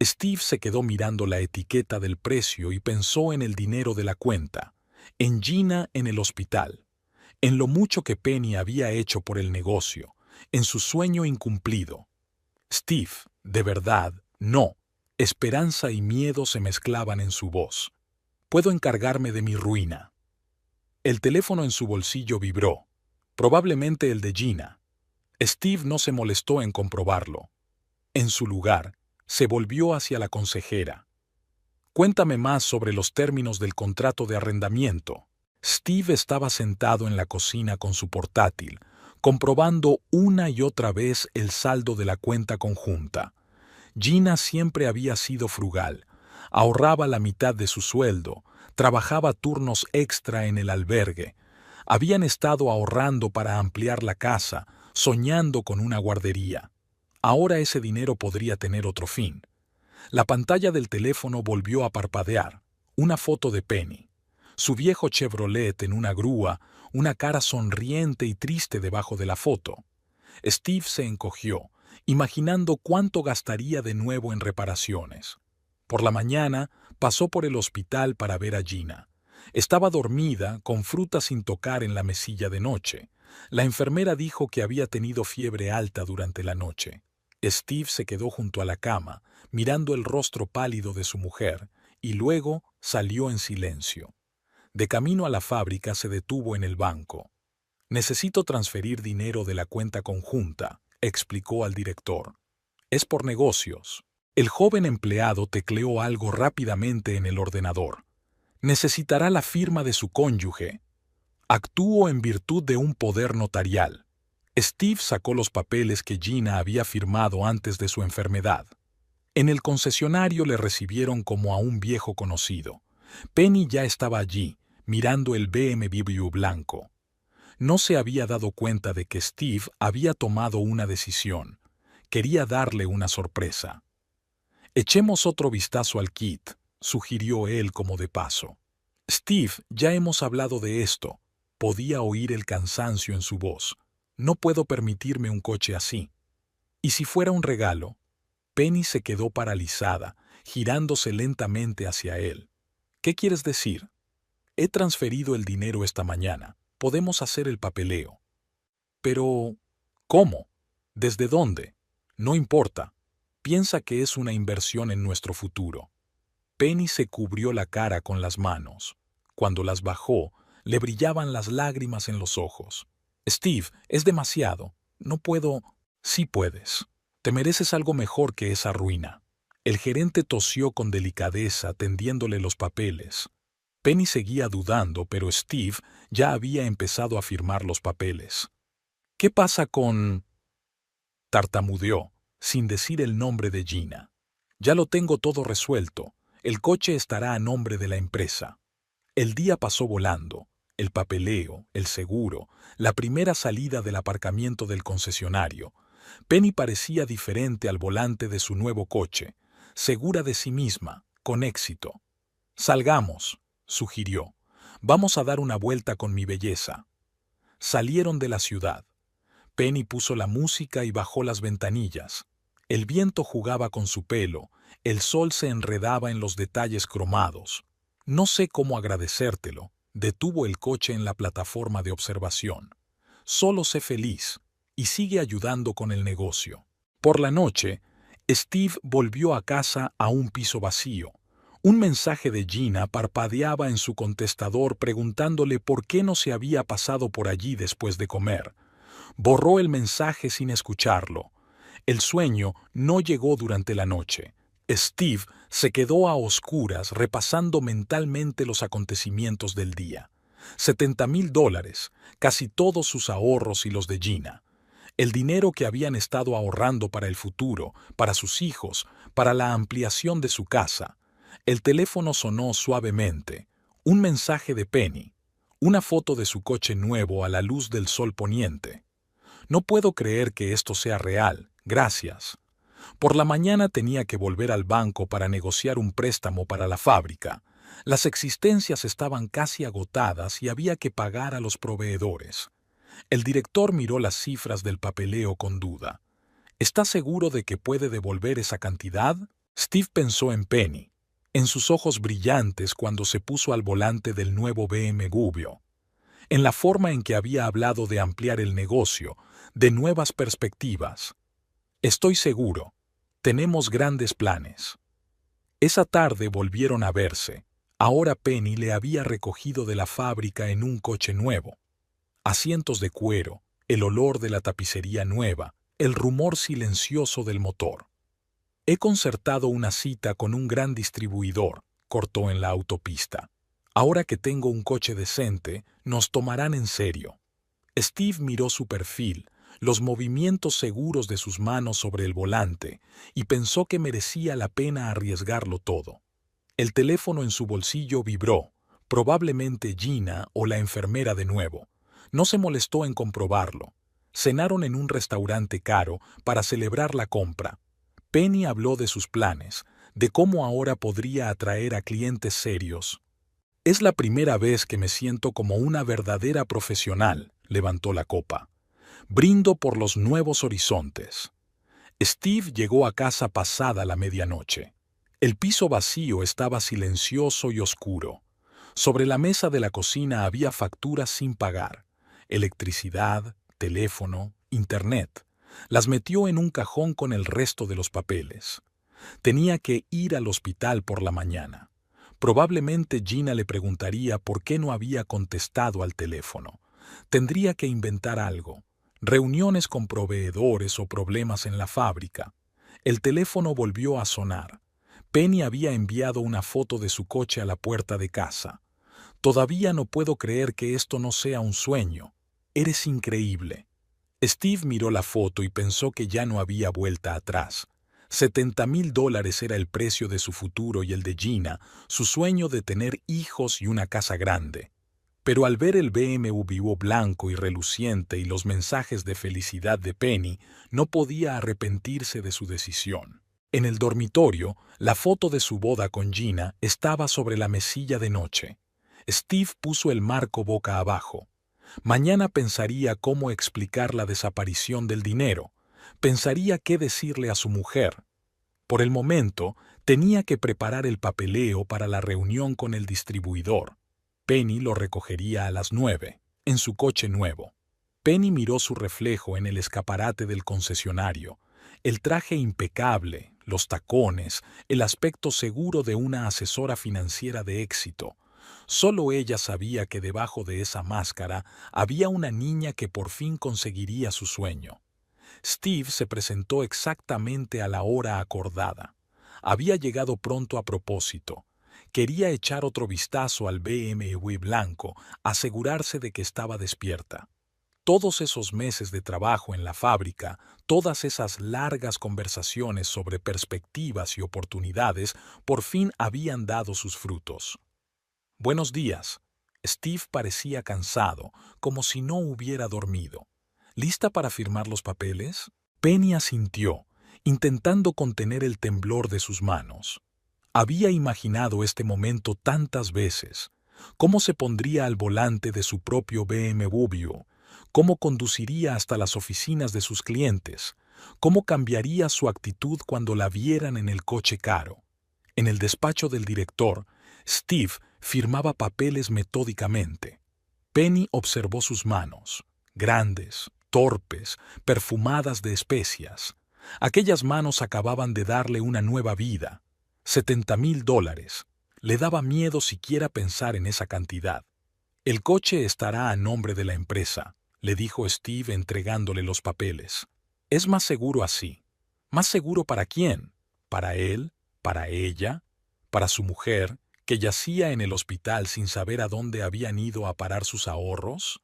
Steve se quedó mirando la etiqueta del precio y pensó en el dinero de la cuenta, en Gina en el hospital, en lo mucho que Penny había hecho por el negocio, en su sueño incumplido. Steve, de verdad, no. Esperanza y miedo se mezclaban en su voz. Puedo encargarme de mi ruina. El teléfono en su bolsillo vibró, probablemente el de Gina. Steve no se molestó en comprobarlo. En su lugar, se volvió hacia la consejera. Cuéntame más sobre los términos del contrato de arrendamiento. Steve estaba sentado en la cocina con su portátil, comprobando una y otra vez el saldo de la cuenta conjunta. Gina siempre había sido frugal, ahorraba la mitad de su sueldo, trabajaba turnos extra en el albergue. Habían estado ahorrando para ampliar la casa, soñando con una guardería. Ahora ese dinero podría tener otro fin. La pantalla del teléfono volvió a parpadear. Una foto de Penny. Su viejo Chevrolet en una grúa, una cara sonriente y triste debajo de la foto. Steve se encogió, imaginando cuánto gastaría de nuevo en reparaciones. Por la mañana pasó por el hospital para ver a Gina. Estaba dormida, con fruta sin tocar en la mesilla de noche. La enfermera dijo que había tenido fiebre alta durante la noche. Steve se quedó junto a la cama, mirando el rostro pálido de su mujer, y luego salió en silencio. De camino a la fábrica se detuvo en el banco. «Necesito transferir dinero de la cuenta conjunta», explicó al director. «Es por negocios». El joven empleado tecleó algo rápidamente en el ordenador. «Necesitará la firma de su cónyuge. Actúo en virtud de un poder notarial». Steve sacó los papeles que Gina había firmado antes de su enfermedad. En el concesionario le recibieron como a un viejo conocido. Penny ya estaba allí, mirando el BMW blanco. No se había dado cuenta de que Steve había tomado una decisión. Quería darle una sorpresa. «Echemos otro vistazo al kit», sugirió él como de paso. «Steve, ya hemos hablado de esto». Podía oír el cansancio en su voz. «No puedo permitirme un coche así». ¿Y si fuera un regalo? Penny se quedó paralizada, girándose lentamente hacia él. «¿Qué quieres decir?» «He transferido el dinero esta mañana. Podemos hacer el papeleo». «Pero, ¿cómo? ¿Desde dónde?» «No importa. Piensa que es una inversión en nuestro futuro». Penny se cubrió la cara con las manos. Cuando las bajó, le brillaban las lágrimas en los ojos. Steve, es demasiado. No puedo. Sí puedes. Te mereces algo mejor que esa ruina. El gerente tosió con delicadeza tendiéndole los papeles. Penny seguía dudando, pero Steve ya había empezado a firmar los papeles. ¿Qué pasa con...? Tartamudeó, sin decir el nombre de Gina. Ya lo tengo todo resuelto. El coche estará a nombre de la empresa. El día pasó volando. El papeleo, el seguro, la primera salida del aparcamiento del concesionario. Penny parecía diferente al volante de su nuevo coche, segura de sí misma, con éxito. Salgamos, sugirió. Vamos a dar una vuelta con mi belleza. Salieron de la ciudad. Penny puso la música y bajó las ventanillas. El viento jugaba con su pelo, el sol se enredaba en los detalles cromados. No sé cómo agradecértelo, detuvo el coche en la plataforma de observación. Solo sé feliz, y sigue ayudando con el negocio. Por la noche, Steve volvió a casa a un piso vacío. Un mensaje de Gina parpadeaba en su contestador preguntándole por qué no se había pasado por allí después de comer. Borró el mensaje sin escucharlo. El sueño no llegó durante la noche. Steve se quedó a oscuras repasando mentalmente los acontecimientos del día. $70,000, casi todos sus ahorros y los de Gina. El dinero que habían estado ahorrando para el futuro, para sus hijos, para la ampliación de su casa. El teléfono sonó suavemente. Un mensaje de Penny. Una foto de su coche nuevo a la luz del sol poniente. No puedo creer que esto sea real. Gracias. Por la mañana tenía que volver al banco para negociar un préstamo para la fábrica. Las existencias estaban casi agotadas y había que pagar a los proveedores. El director miró las cifras del papeleo con duda. ¿Está seguro de que puede devolver esa cantidad? Steve pensó en Penny, en sus ojos brillantes cuando se puso al volante del nuevo BMW, en la forma en que había hablado de ampliar el negocio, de nuevas perspectivas. Estoy seguro. Tenemos grandes planes. Esa tarde volvieron a verse. Ahora Penny le había recogido de la fábrica en un coche nuevo. Asientos de cuero, el olor de la tapicería nueva, el rumor silencioso del motor. He concertado una cita con un gran distribuidor, cortó en la autopista. Ahora que tengo un coche decente, nos tomarán en serio. Steve miró su perfil, los movimientos seguros de sus manos sobre el volante, y pensó que merecía la pena arriesgarlo todo. El teléfono en su bolsillo vibró, probablemente Gina o la enfermera de nuevo. No se molestó en comprobarlo. Cenaron en un restaurante caro para celebrar la compra. Penny habló de sus planes, de cómo ahora podría atraer a clientes serios. Es la primera vez que me siento como una verdadera profesional, levantó la copa. Brindo por los nuevos horizontes. Steve llegó a casa pasada la medianoche. El piso vacío estaba silencioso y oscuro. Sobre la mesa de la cocina había facturas sin pagar. Electricidad, teléfono, internet. Las metió en un cajón con el resto de los papeles. Tenía que ir al hospital por la mañana. Probablemente Gina le preguntaría por qué no había contestado al teléfono. Tendría que inventar algo. Reuniones con proveedores o problemas en la fábrica. El teléfono volvió a sonar. Penny había enviado una foto de su coche a la puerta de casa. Todavía no puedo creer que esto no sea un sueño. Eres increíble. Steve miró la foto y pensó que ya no había vuelta atrás. $70,000 era el precio de su futuro y el de Gina, su sueño de tener hijos y una casa grande. Pero al ver el BMW blanco y reluciente y los mensajes de felicidad de Penny, no podía arrepentirse de su decisión. En el dormitorio, la foto de su boda con Gina estaba sobre la mesilla de noche. Steve puso el marco boca abajo. Mañana pensaría cómo explicar la desaparición del dinero. Pensaría qué decirle a su mujer. Por el momento, tenía que preparar el papeleo para la reunión con el distribuidor. Penny lo recogería a las 9, en su coche nuevo. Penny miró su reflejo en el escaparate del concesionario. El traje impecable, los tacones, el aspecto seguro de una asesora financiera de éxito. Solo ella sabía que debajo de esa máscara había una niña que por fin conseguiría su sueño. Steve se presentó exactamente a la hora acordada. Había llegado pronto a propósito. Quería echar otro vistazo al BMW blanco, asegurarse de que estaba despierta. Todos esos meses de trabajo en la fábrica, todas esas largas conversaciones sobre perspectivas y oportunidades, por fin habían dado sus frutos. Buenos días. Steve parecía cansado, como si no hubiera dormido. ¿Lista para firmar los papeles? Penny asintió, intentando contener el temblor de sus manos. Había imaginado este momento tantas veces. Cómo se pondría al volante de su propio BMW, cómo conduciría hasta las oficinas de sus clientes, cómo cambiaría su actitud cuando la vieran en el coche caro. En el despacho del director, Steve firmaba papeles metódicamente. Penny observó sus manos, grandes, torpes, perfumadas de especias. Aquellas manos acababan de darle una nueva vida. $70,000. Le daba miedo siquiera pensar en esa cantidad. El coche estará a nombre de la empresa, le dijo Steve entregándole los papeles. Es más seguro así. ¿Más seguro para quién? ¿Para él? ¿Para ella? ¿Para su mujer, que yacía en el hospital sin saber a dónde habían ido a parar sus ahorros?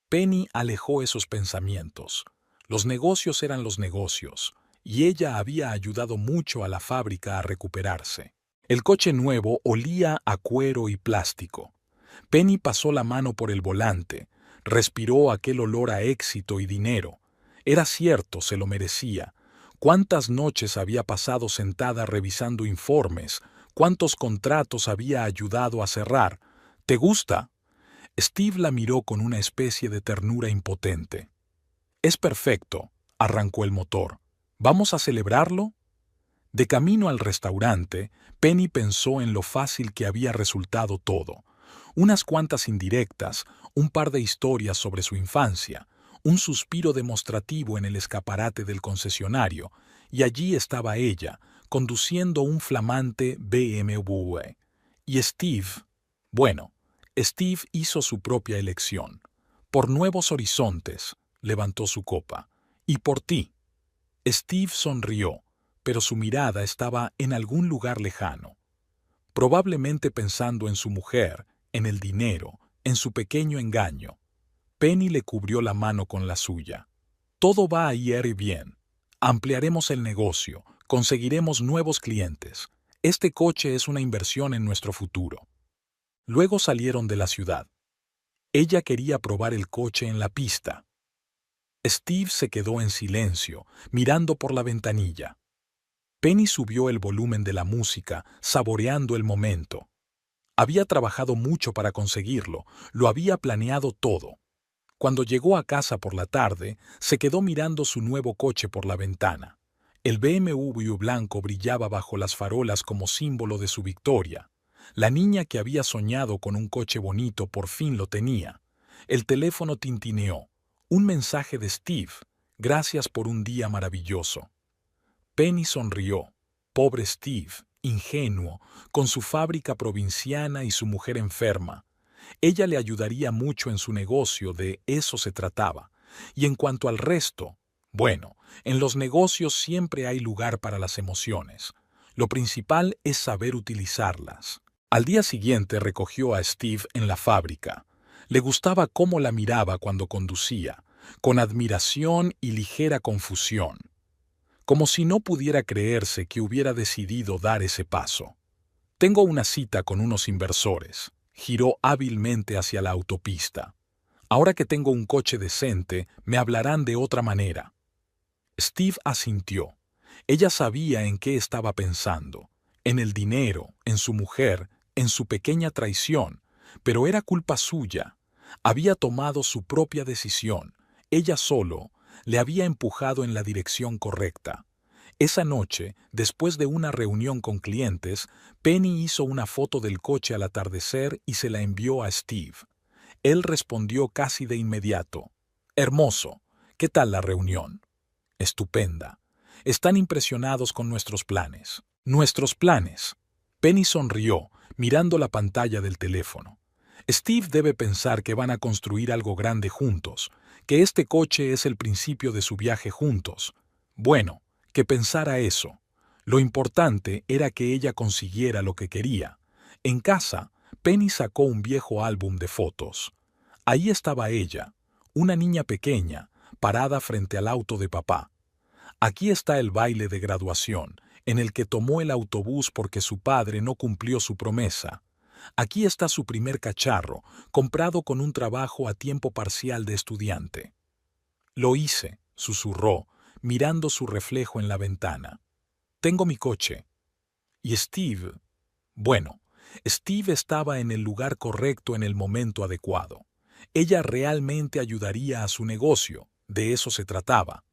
Penny alejó esos pensamientos. Los negocios eran los negocios, y ella había ayudado mucho a la fábrica a recuperarse. El coche nuevo olía a cuero y plástico. Penny pasó la mano por el volante, respiró aquel olor a éxito y dinero. Era cierto, se lo merecía. ¿Cuántas noches había pasado sentada revisando informes? ¿Cuántos contratos había ayudado a cerrar? ¿Te gusta? Steve la miró con una especie de ternura impotente. Es perfecto, arrancó el motor. ¿Vamos a celebrarlo? De camino al restaurante, Penny pensó en lo fácil que había resultado todo. Unas cuantas indirectas, un par de historias sobre su infancia, un suspiro demostrativo en el escaparate del concesionario, y allí estaba ella, conduciendo un flamante BMW. Y Steve, bueno, Steve hizo su propia elección. Por nuevos horizontes, levantó su copa. Y por ti. Steve sonrió, pero su mirada estaba en algún lugar lejano. Probablemente pensando en su mujer, en el dinero, en su pequeño engaño. Penny le cubrió la mano con la suya. Todo va a ir bien. Ampliaremos el negocio, conseguiremos nuevos clientes. Este coche es una inversión en nuestro futuro. Luego salieron de la ciudad. Ella quería probar el coche en la pista. Steve se quedó en silencio, mirando por la ventanilla. Penny subió el volumen de la música, saboreando el momento. Había trabajado mucho para conseguirlo, lo había planeado todo. Cuando llegó a casa por la tarde, se quedó mirando su nuevo coche por la ventana. El BMW blanco brillaba bajo las farolas como símbolo de su victoria. La niña que había soñado con un coche bonito por fin lo tenía. El teléfono tintineó. Un mensaje de Steve. Gracias por un día maravilloso. Penny sonrió. Pobre Steve, ingenuo, con su fábrica provinciana y su mujer enferma. Ella le ayudaría mucho en su negocio, de eso se trataba. Y en cuanto al resto, bueno, en los negocios siempre hay lugar para las emociones. Lo principal es saber utilizarlas. Al día siguiente recogió a Steve en la fábrica. Le gustaba cómo la miraba cuando conducía, con admiración y ligera confusión. Como si no pudiera creerse que hubiera decidido dar ese paso. Tengo una cita con unos inversores. Giró hábilmente hacia la autopista. Ahora que tengo un coche decente, me hablarán de otra manera. Steve asintió. Ella sabía en qué estaba pensando. En el dinero, en su mujer, en su pequeña traición. Pero era culpa suya. Había tomado su propia decisión. Ella solo le había empujado en la dirección correcta. Esa noche, después de una reunión con clientes, Penny hizo una foto del coche al atardecer y se la envió a Steve. Él respondió casi de inmediato. Hermoso. ¿Qué tal la reunión? Estupenda. Están impresionados con nuestros planes. Nuestros planes. Penny sonrió, mirando la pantalla del teléfono. Steve debe pensar que van a construir algo grande juntos, que este coche es el principio de su viaje juntos. Bueno, que pensara eso. Lo importante era que ella consiguiera lo que quería. En casa, Penny sacó un viejo álbum de fotos. Ahí estaba ella, una niña pequeña, parada frente al auto de papá. Aquí está el baile de graduación, en el que tomó el autobús porque su padre no cumplió su promesa. Aquí está su primer cacharro, comprado con un trabajo a tiempo parcial de estudiante. Lo hice, susurró, mirando su reflejo en la ventana. Tengo mi coche. Y Steve... Bueno, Steve estaba en el lugar correcto en el momento adecuado. Ella realmente ayudaría a su negocio, de eso se trataba.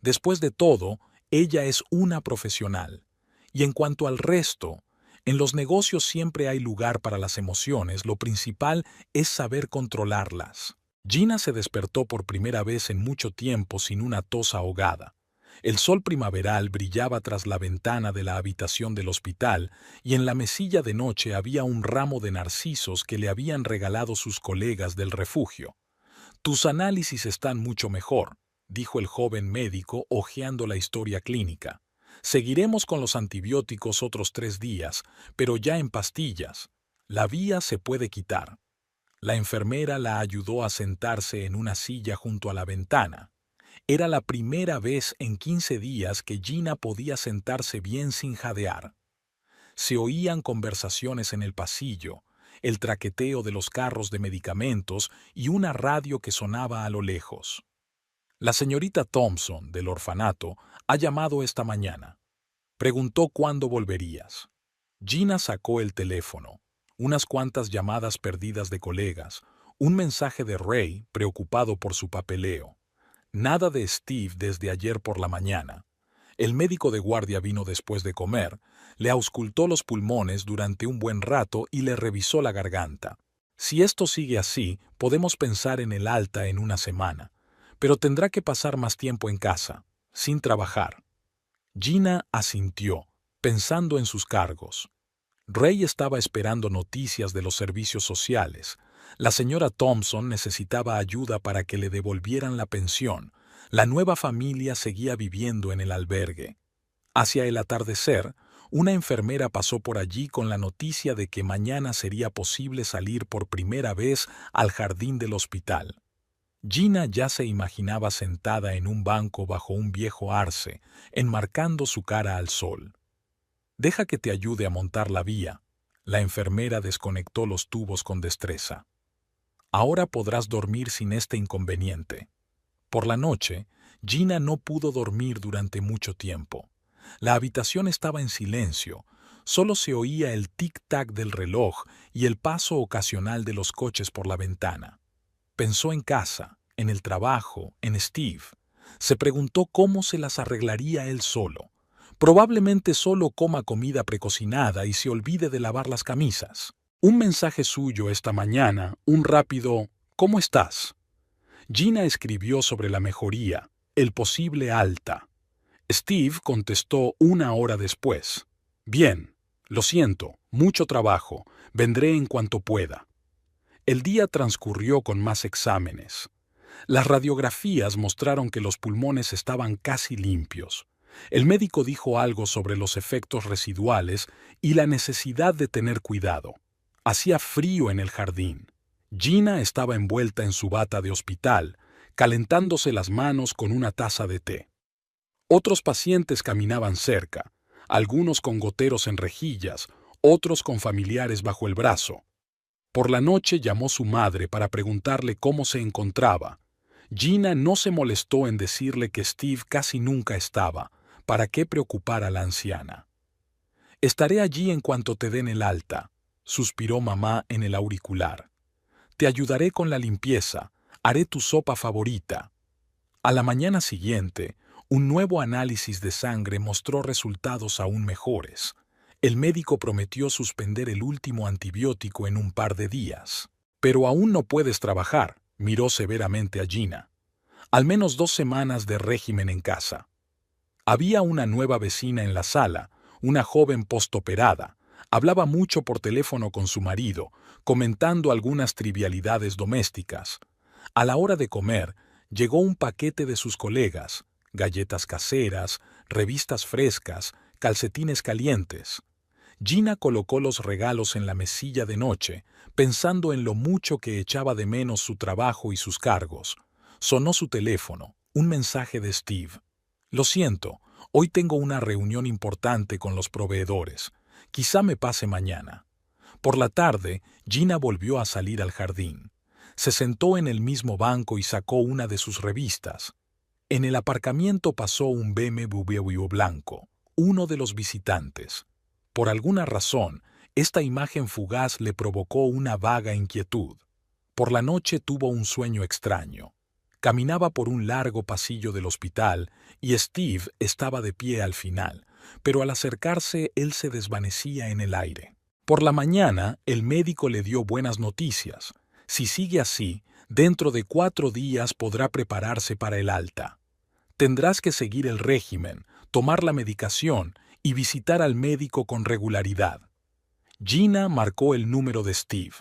Después de todo, ella es una profesional. Y en cuanto al resto, en los negocios siempre hay lugar para las emociones, lo principal es saber controlarlas. Gina se despertó por primera vez en mucho tiempo sin una tos ahogada. El sol primaveral brillaba tras la ventana de la habitación del hospital y en la mesilla de noche había un ramo de narcisos que le habían regalado sus colegas del refugio. «Tus análisis están mucho mejor», dijo el joven médico hojeando la historia clínica. «Seguiremos con los antibióticos otros 3 días, pero ya en pastillas. La vía se puede quitar». La enfermera la ayudó a sentarse en una silla junto a la ventana. Era la primera vez en 15 días que Gina podía sentarse bien sin jadear. Se oían conversaciones en el pasillo, el traqueteo de los carros de medicamentos y una radio que sonaba a lo lejos. «La señorita Thompson, del orfanato, ha llamado esta mañana. Preguntó cuándo volverías». Gina sacó el teléfono. Unas cuantas llamadas perdidas de colegas, un mensaje de Ray, preocupado por su papeleo. Nada de Steve desde ayer por la mañana. El médico de guardia vino después de comer, le auscultó los pulmones durante un buen rato y le revisó la garganta. Si esto sigue así, podemos pensar en el alta en una semana, pero tendrá que pasar más tiempo en casa, sin trabajar. Gina asintió, pensando en sus cargos. Ray estaba esperando noticias de los servicios sociales. La señora Thompson necesitaba ayuda para que le devolvieran la pensión. La nueva familia seguía viviendo en el albergue. Hacia el atardecer, una enfermera pasó por allí con la noticia de que mañana sería posible salir por primera vez al jardín del hospital. Gina ya se imaginaba sentada en un banco bajo un viejo arce, enmarcando su cara al sol. «Deja que te ayude a montar la vía». La enfermera desconectó los tubos con destreza. «Ahora podrás dormir sin este inconveniente». Por la noche, Gina no pudo dormir durante mucho tiempo. La habitación estaba en silencio, solo se oía el tic-tac del reloj y el paso ocasional de los coches por la ventana. Pensó en casa, en el trabajo, en Steve. Se preguntó cómo se las arreglaría él solo. Probablemente solo coma comida precocinada y se olvide de lavar las camisas. Un mensaje suyo esta mañana, un rápido «¿Cómo estás?». Gina escribió sobre la mejoría, el posible alta. Steve contestó 1 hora después. «Bien, lo siento, mucho trabajo, vendré en cuanto pueda». El día transcurrió con más exámenes. Las radiografías mostraron que los pulmones estaban casi limpios. El médico dijo algo sobre los efectos residuales y la necesidad de tener cuidado. Hacía frío en el jardín. Gina estaba envuelta en su bata de hospital, calentándose las manos con una taza de té. Otros pacientes caminaban cerca, algunos con goteros en rejillas, otros con familiares bajo el brazo. Por la noche llamó su madre para preguntarle cómo se encontraba. Gina no se molestó en decirle que Steve casi nunca estaba. ¿Para qué preocupar a la anciana? «Estaré allí en cuanto te den el alta», suspiró mamá en el auricular. «Te ayudaré con la limpieza, haré tu sopa favorita». A la mañana siguiente, un nuevo análisis de sangre mostró resultados aún mejores. El médico prometió suspender el último antibiótico en un par de días. «Pero aún no puedes trabajar», miró severamente a Gina. «Al menos 2 semanas de régimen en casa». Había una nueva vecina en la sala, una joven postoperada, Hablaba mucho por teléfono con su marido, comentando algunas trivialidades domésticas. A la hora de comer, llegó un paquete de sus colegas, galletas caseras, revistas frescas, calcetines calientes. Gina colocó los regalos en la mesilla de noche, pensando en lo mucho que echaba de menos su trabajo y sus cargos. Sonó su teléfono, un mensaje de Steve. Lo siento, hoy tengo una reunión importante con los proveedores. Quizá me pase mañana. Por la tarde, Gina volvió a salir al jardín. Se sentó en el mismo banco y sacó una de sus revistas. En el aparcamiento pasó un BMW blanco, uno de los visitantes. Por alguna razón, esta imagen fugaz le provocó una vaga inquietud. Por la noche tuvo un sueño extraño. Caminaba por un largo pasillo del hospital y Steve estaba de pie al final, pero al acercarse él se desvanecía en el aire. Por la mañana, el médico le dio buenas noticias. Si sigue así, dentro de 4 días podrá prepararse para el alta. Tendrás que seguir el régimen, tomar la medicación y visitar al médico con regularidad. Gina marcó el número de Steve.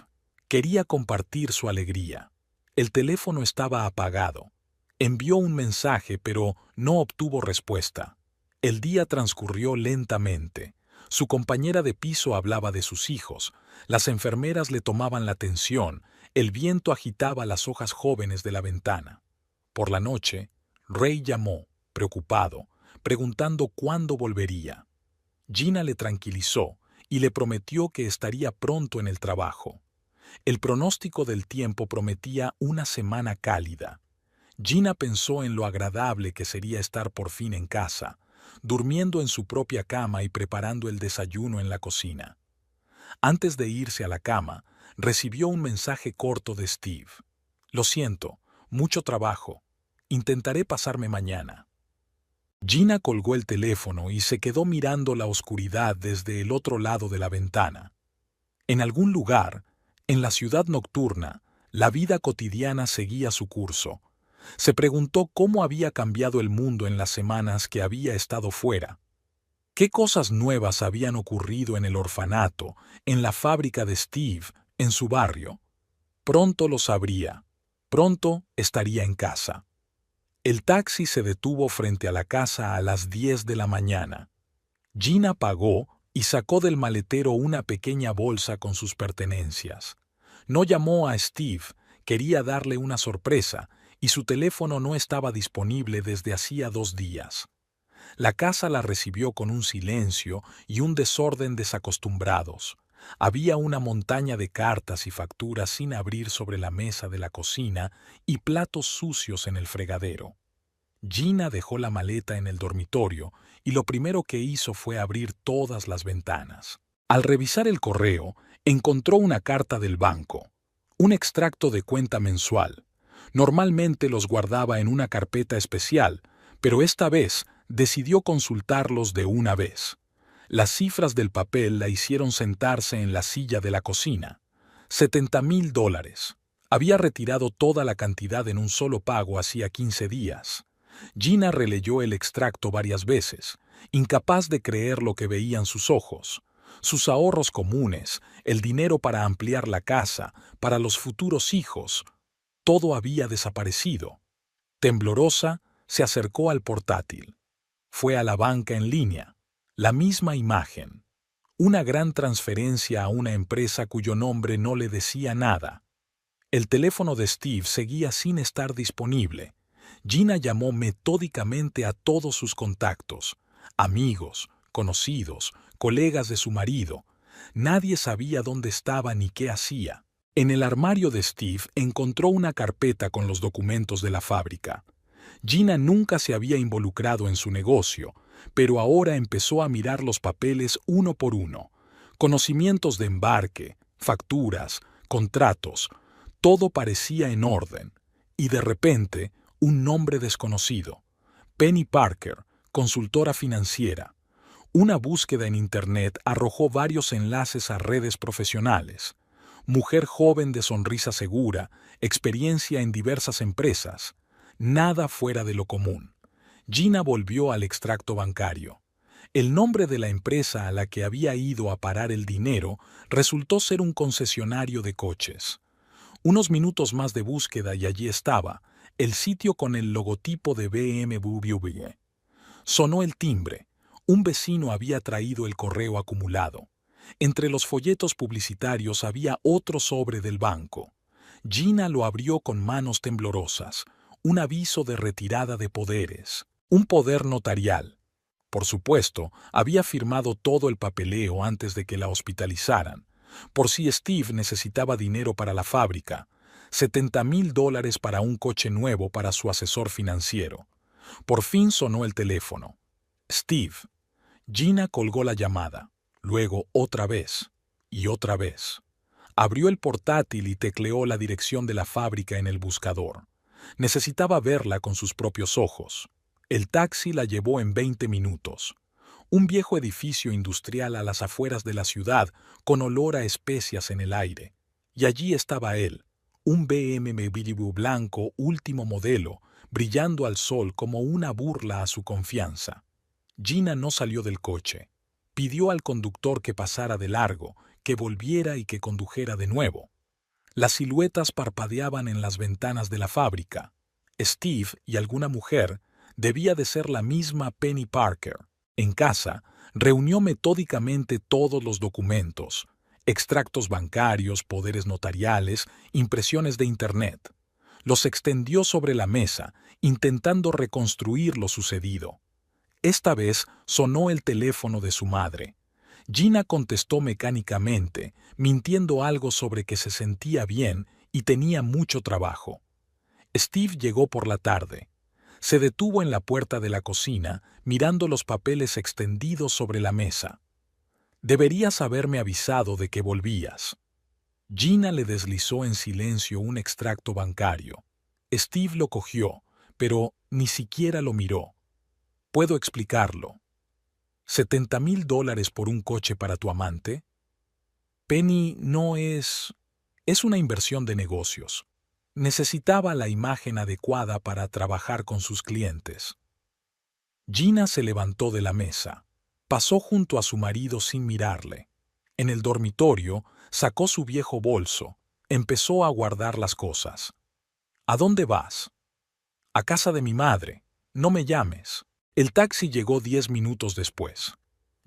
Quería compartir su alegría. El teléfono estaba apagado. Envió un mensaje, pero no obtuvo respuesta. El día transcurrió lentamente. Su compañera de piso hablaba de sus hijos, las enfermeras le tomaban la atención, el viento agitaba las hojas jóvenes de la ventana. Por la noche, Ray llamó, preocupado, preguntando cuándo volvería. Gina le tranquilizó y le prometió que estaría pronto en el trabajo. El pronóstico del tiempo prometía una semana cálida. Gina pensó en lo agradable que sería estar por fin en casa, durmiendo en su propia cama y preparando el desayuno en la cocina. Antes de irse a la cama, recibió un mensaje corto de Steve. Lo siento, mucho trabajo. Intentaré pasarme mañana. Gina colgó el teléfono y se quedó mirando la oscuridad desde el otro lado de la ventana. En algún lugar, en la ciudad nocturna, la vida cotidiana seguía su curso. Se preguntó cómo había cambiado el mundo en las semanas que había estado fuera. ¿Qué cosas nuevas habían ocurrido en el orfanato, en la fábrica de Steve, en su barrio? Pronto lo sabría. Pronto estaría en casa. El taxi se detuvo frente a la casa a las 10 de la mañana. Gina pagó y sacó del maletero una pequeña bolsa con sus pertenencias. No llamó a Steve, quería darle una sorpresa, y su teléfono no estaba disponible desde hacía 2 días. La casa la recibió con un silencio y un desorden desacostumbrados. Había una montaña de cartas y facturas sin abrir sobre la mesa de la cocina y platos sucios en el fregadero. Gina dejó la maleta en el dormitorio y lo primero que hizo fue abrir todas las ventanas. Al revisar el correo, encontró una carta del banco, un extracto de cuenta mensual. Normalmente los guardaba en una carpeta especial, pero esta vez decidió consultarlos de una vez. Las cifras del papel la hicieron sentarse en la silla de la cocina. $70,000. Había retirado toda la cantidad en un solo pago hacía 15 días. Gina releyó el extracto varias veces, incapaz de creer lo que veían sus ojos. Sus ahorros comunes, el dinero para ampliar la casa, para los futuros hijos, todo había desaparecido. Temblorosa, se acercó al portátil. Fue a la banca en línea. La misma imagen. Una gran transferencia a una empresa cuyo nombre no le decía nada. El teléfono de Steve seguía sin estar disponible. Gina llamó metódicamente a todos sus contactos, amigos, conocidos, colegas de su marido. Nadie sabía dónde estaba ni qué hacía. En el armario de Steve encontró una carpeta con los documentos de la fábrica. Gina nunca se había involucrado en su negocio, pero ahora empezó a mirar los papeles uno por uno. Conocimientos de embarque, facturas, contratos, todo parecía en orden. Y de repente, un nombre desconocido. Penny Parker, consultora financiera. Una búsqueda en Internet arrojó varios enlaces a redes profesionales. Mujer joven de sonrisa segura, experiencia en diversas empresas. Nada fuera de lo común. Gina volvió al extracto bancario. El nombre de la empresa a la que había ido a parar el dinero resultó ser un concesionario de coches. Unos minutos más de búsqueda y allí estaba, el sitio con el logotipo de BMW. Sonó el timbre. Un vecino había traído el correo acumulado. Entre los folletos publicitarios había otro sobre del banco. Gina lo abrió con manos temblorosas. Un aviso de retirada de poderes. Un poder notarial. Por supuesto, había firmado todo el papeleo antes de que la hospitalizaran. Por si Steve necesitaba dinero para la fábrica. $70,000 para un coche nuevo para su asesor financiero. Por fin sonó el teléfono. Steve. Gina colgó la llamada. Luego otra vez. Y otra vez. Abrió el portátil y tecleó la dirección de la fábrica en el buscador. Necesitaba verla con sus propios ojos. El taxi la llevó en 20 minutos. Un viejo edificio industrial a las afueras de la ciudad, con olor a especias en el aire. Y allí estaba él, un BMW blanco último modelo, brillando al sol como una burla a su confianza. Gina no salió del coche. Pidió al conductor que pasara de largo, que volviera y que condujera de nuevo. Las siluetas parpadeaban en las ventanas de la fábrica. Steve y alguna mujer, debía de ser la misma Penny Parker. En casa, reunió metódicamente todos los documentos, extractos bancarios, poderes notariales, impresiones de Internet. Los extendió sobre la mesa, intentando reconstruir lo sucedido. Esta vez sonó el teléfono de su madre. Gina contestó mecánicamente, mintiendo algo sobre que se sentía bien y tenía mucho trabajo. Steve llegó por la tarde. Se detuvo en la puerta de la cocina, mirando los papeles extendidos sobre la mesa. Deberías haberme avisado de que volvías. Gina le deslizó en silencio un extracto bancario. Steve lo cogió, pero ni siquiera lo miró. Puedo explicarlo. $70,000 por un coche para tu amante. Penny no es... Es una inversión de negocios. Necesitaba la imagen adecuada para trabajar con sus clientes. Gina se levantó de la mesa. Pasó junto a su marido sin mirarle. En el dormitorio, sacó su viejo bolso. Empezó a guardar las cosas. ¿A dónde vas? A casa de mi madre. No me llames. El taxi llegó 10 minutos después.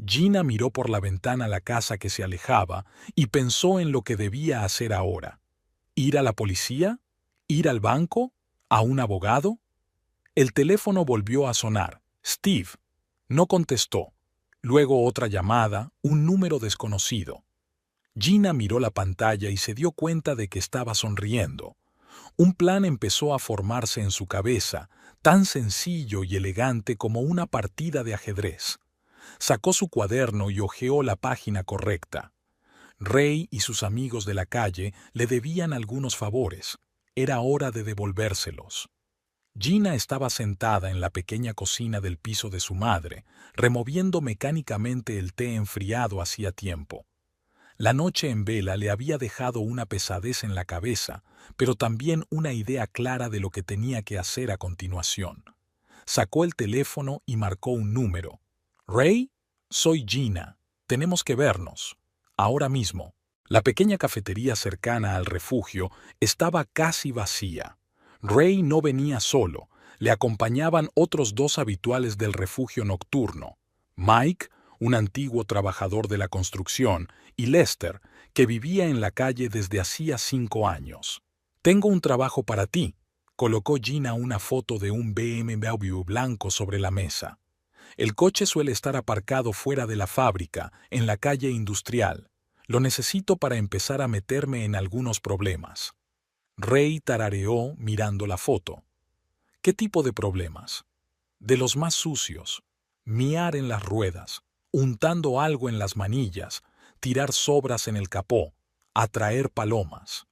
Gina miró por la ventana la casa que se alejaba y pensó en lo que debía hacer ahora. ¿Ir a la policía? ¿Ir al banco? ¿A un abogado? El teléfono volvió a sonar. Steve. No contestó. Luego otra llamada, un número desconocido. Gina miró la pantalla y se dio cuenta de que estaba sonriendo. Un plan empezó a formarse en su cabeza, tan sencillo y elegante como una partida de ajedrez. Sacó su cuaderno y hojeó la página correcta. Ray y sus amigos de la calle le debían algunos favores. Era hora de devolvérselos. Gina estaba sentada en la pequeña cocina del piso de su madre, removiendo mecánicamente el té enfriado hacía tiempo. La noche en vela le había dejado una pesadez en la cabeza, pero también una idea clara de lo que tenía que hacer a continuación. Sacó el teléfono y marcó un número. «Ray, soy Gina. Tenemos que vernos. Ahora mismo». La pequeña cafetería cercana al refugio estaba casi vacía. Ray no venía solo. Le acompañaban otros 2 habituales del refugio nocturno. Mike, un antiguo trabajador de la construcción, y Lester, que vivía en la calle desde hacía 5 años. «Tengo un trabajo para ti», colocó Gina una foto de un BMW blanco sobre la mesa. «El coche suele estar aparcado fuera de la fábrica, en la calle industrial. Lo necesito para empezar a meterme en algunos problemas». Ray tarareó mirando la foto. «¿Qué tipo de problemas?» «De los más sucios. Miar en las ruedas, untando algo en las manillas, tirar sobras en el capó, atraer palomas».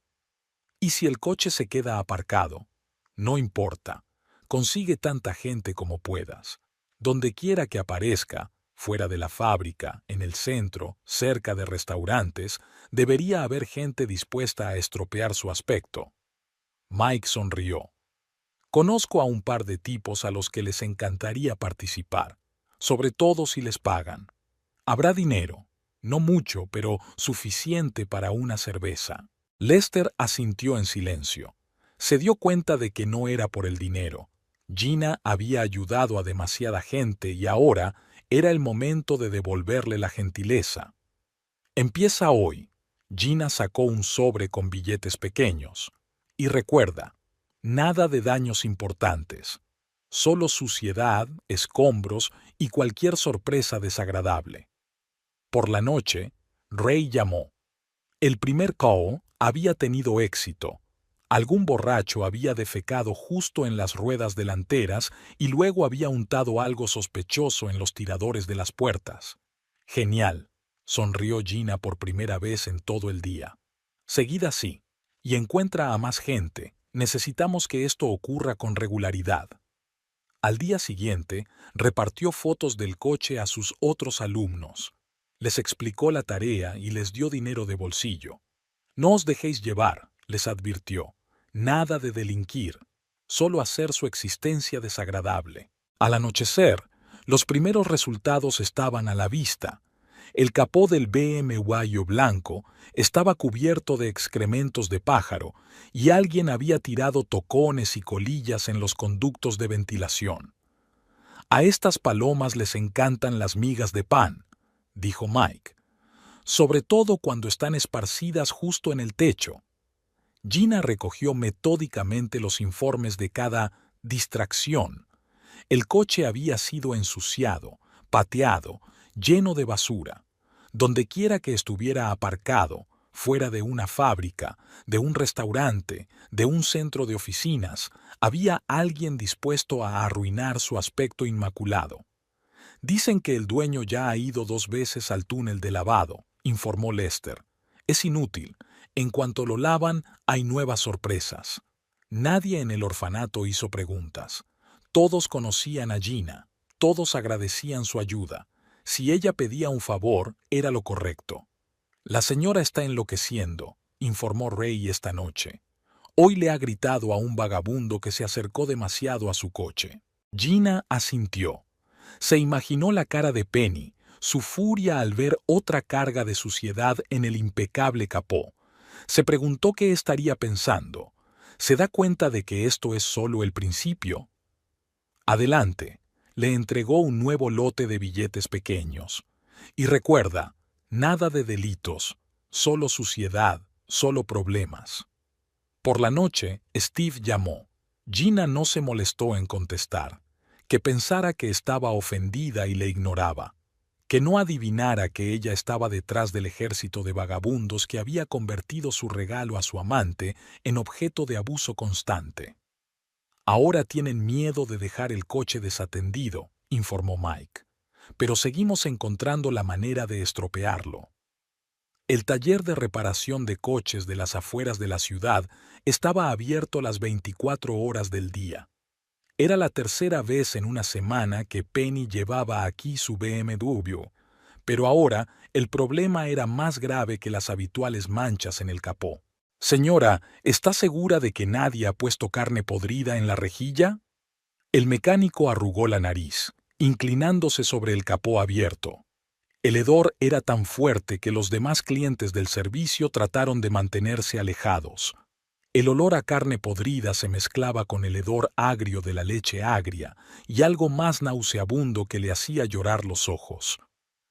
«¿Y si el coche se queda aparcado?» «No importa. Consigue tanta gente como puedas. Donde quiera que aparezca, fuera de la fábrica, en el centro, cerca de restaurantes, debería haber gente dispuesta a estropear su aspecto». Mike sonrió. «Conozco a un par de tipos a los que les encantaría participar. sobre todo si les pagan. Habrá dinero, no mucho, pero suficiente para una cerveza. Lester asintió en silencio. Se dio cuenta de que no era por el dinero. Gina había ayudado a demasiada gente y ahora era el momento de devolverle la gentileza. Empieza hoy. Gina sacó un sobre con billetes pequeños. Y recuerda, nada de daños importantes. Solo suciedad, escombros y cualquier sorpresa desagradable. Por la noche, Ray llamó. El primer call había tenido éxito. Algún borracho había defecado justo en las ruedas delanteras y luego había untado algo sospechoso en los tiradores de las puertas. Genial, sonrió Gina por primera vez en todo el día. Seguid así, y encuentra a más gente. Necesitamos que esto ocurra con regularidad. Al día siguiente, repartió fotos del coche a sus otros alumnos. Les explicó la tarea y les dio dinero de bolsillo. No os dejéis llevar, les advirtió. Nada de delinquir, solo hacer su existencia desagradable. Al anochecer, los primeros resultados estaban a la vista. El capó del BMW blanco estaba cubierto de excrementos de pájaro y alguien había tirado tocones y colillas en los conductos de ventilación. A estas palomas les encantan las migas de pan, dijo Mike, sobre todo cuando están esparcidas justo en el techo. Gina recogió metódicamente los informes de cada distracción. El coche había sido ensuciado, pateado, lleno de basura. Dondequiera que estuviera aparcado, fuera de una fábrica, de un restaurante, de un centro de oficinas, había alguien dispuesto a arruinar su aspecto inmaculado. Dicen que el dueño ya ha ido 2 veces al túnel de lavado, informó Lester. Es inútil. En cuanto lo lavan, hay nuevas sorpresas. Nadie en el orfanato hizo preguntas. Todos conocían a Gina, todos agradecían su ayuda. Si ella pedía un favor, era lo correcto. La señora está enloqueciendo, informó Ray esta noche. Hoy le ha gritado a un vagabundo que se acercó demasiado a su coche. Gina asintió. Se imaginó la cara de Penny, su furia al ver otra carga de suciedad en el impecable capó. Se preguntó qué estaría pensando. ¿Se da cuenta de que esto es solo el principio? Adelante, le entregó un nuevo lote de billetes pequeños. Y recuerda, nada de delitos, solo suciedad, solo problemas. Por la noche, Steve llamó. Gina no se molestó en contestar. Que pensara que estaba ofendida y le ignoraba. Que no adivinara que ella estaba detrás del ejército de vagabundos que había convertido su regalo a su amante en objeto de abuso constante. Ahora tienen miedo de dejar el coche desatendido, informó Mike. Pero seguimos encontrando la manera de estropearlo. El taller de reparación de coches de las afueras de la ciudad estaba abierto las 24 horas del día. Era la tercera vez en una semana que Penny llevaba aquí su BMW, pero ahora el problema era más grave que las habituales manchas en el capó. Señora, ¿está segura de que nadie ha puesto carne podrida en la rejilla? El mecánico arrugó la nariz, inclinándose sobre el capó abierto. El hedor era tan fuerte que los demás clientes del servicio trataron de mantenerse alejados. El olor a carne podrida se mezclaba con el hedor agrio de la leche agria y algo más nauseabundo que le hacía llorar los ojos.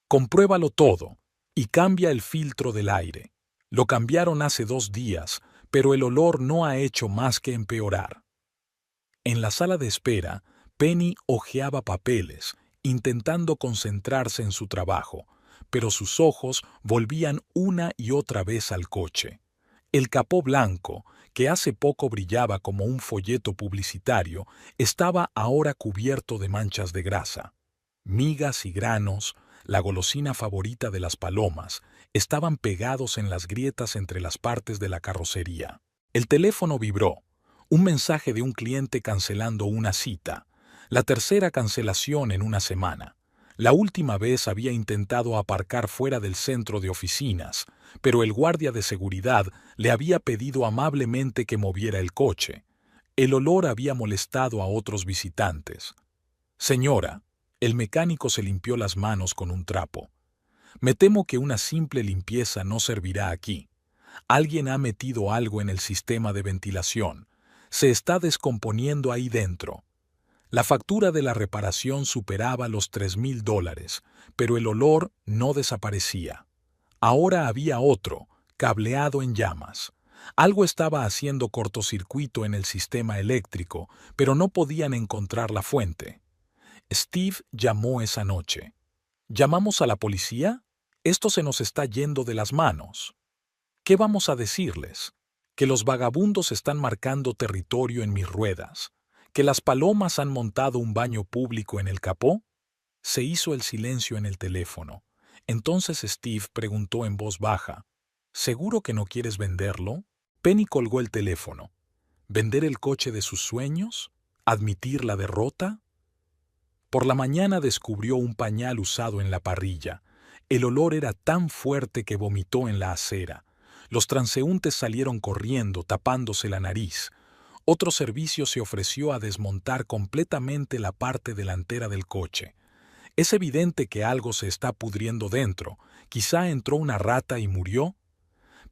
Compruébalo todo y cambia el filtro del aire. Lo cambiaron hace 2 días, pero el olor no ha hecho más que empeorar. En la sala de espera, Penny hojeaba papeles, intentando concentrarse en su trabajo, pero sus ojos volvían una y otra vez al coche. El capó blanco, que hace poco brillaba como un folleto publicitario, estaba ahora cubierto de manchas de grasa. Migas y granos, la golosina favorita de las palomas, estaban pegados en las grietas entre las partes de la carrocería. El teléfono vibró. Un mensaje de un cliente cancelando una cita. La tercera cancelación en una semana. La última vez había intentado aparcar fuera del centro de oficinas, pero el guardia de seguridad le había pedido amablemente que moviera el coche. El olor había molestado a otros visitantes. Señora, El mecánico se limpió las manos con un trapo. Me temo que una simple limpieza no servirá aquí. Alguien ha metido algo en el sistema de ventilación. Se está descomponiendo ahí dentro. La factura de la reparación superaba los $3,000, pero el olor no desaparecía. Ahora había otro, cableado en llamas. Algo estaba haciendo cortocircuito en el sistema eléctrico, pero no podían encontrar la fuente. Steve llamó esa noche. ¿Llamamos a la policía? Esto se nos está yendo de las manos. ¿Qué vamos a decirles? Que los vagabundos están marcando territorio en mis ruedas. ¿Que las palomas han montado un baño público en el capó? Se hizo el silencio en el teléfono. Entonces Steve preguntó en voz baja, ¿seguro que no quieres venderlo? Penny colgó el teléfono. ¿Vender el coche de sus sueños? ¿Admitir la derrota? Por la mañana descubrió un pañal usado en la parrilla. El olor era tan fuerte que vomitó en la acera. Los transeúntes salieron corriendo, tapándose la nariz. Otro servicio se ofreció a desmontar completamente la parte delantera del coche. Es evidente que algo se está pudriendo dentro. Quizá entró una rata y murió.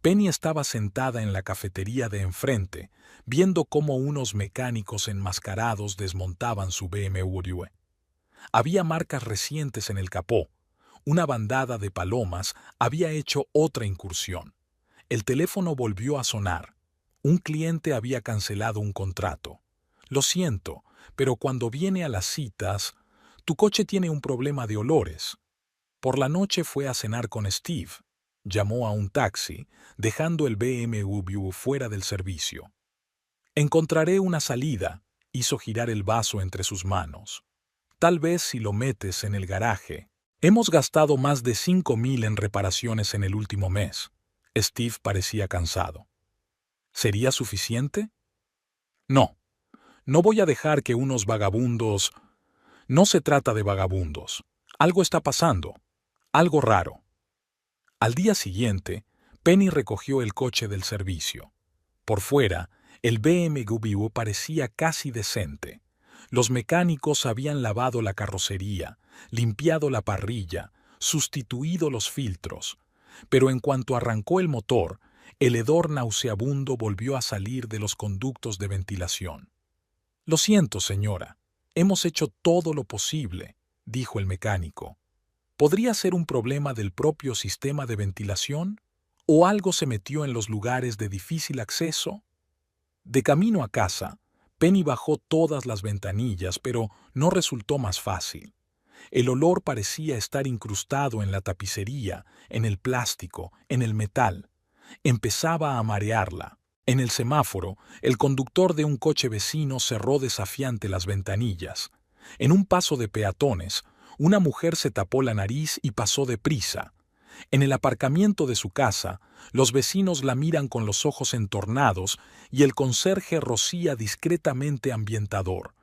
Penny estaba sentada en la cafetería de enfrente, viendo cómo unos mecánicos enmascarados desmontaban su BMW. Había marcas recientes en el capó. Una bandada de palomas había hecho otra incursión. El teléfono volvió a sonar. Un cliente había cancelado un contrato. Lo siento, pero cuando viene a las citas, tu coche tiene un problema de olores. Por la noche fue a cenar con Steve. Llamó a un taxi, dejando el BMW fuera del servicio. Encontraré una salida, hizo girar el vaso entre sus manos. Tal vez si lo metes en el garaje. Hemos gastado más de $5,000 en reparaciones en el último mes. Steve parecía cansado. ¿Sería suficiente? No. No voy a dejar que unos vagabundos... No se trata de vagabundos. Algo está pasando. Algo raro. Al día siguiente, Penny recogió el coche del servicio. Por fuera, el BMW parecía casi decente. Los mecánicos habían lavado la carrocería, limpiado la parrilla, sustituido los filtros. Pero en cuanto arrancó el motor, el hedor nauseabundo volvió a salir de los conductos de ventilación. «Lo siento, señora. Hemos hecho todo lo posible», dijo el mecánico. ¿Podría ser un problema del propio sistema de ventilación? ¿O algo se metió en los lugares de difícil acceso? De camino a casa, Penny bajó todas las ventanillas, pero no resultó más fácil. El olor parecía estar incrustado en la tapicería, en el plástico, en el metal. Empezaba a marearla. En el semáforo, el conductor de un coche vecino cerró desafiante las ventanillas. En un paso de peatones, una mujer se tapó la nariz y pasó deprisa. En el aparcamiento de su casa, los vecinos la miran con los ojos entornados y el conserje rocía discretamente ambientador.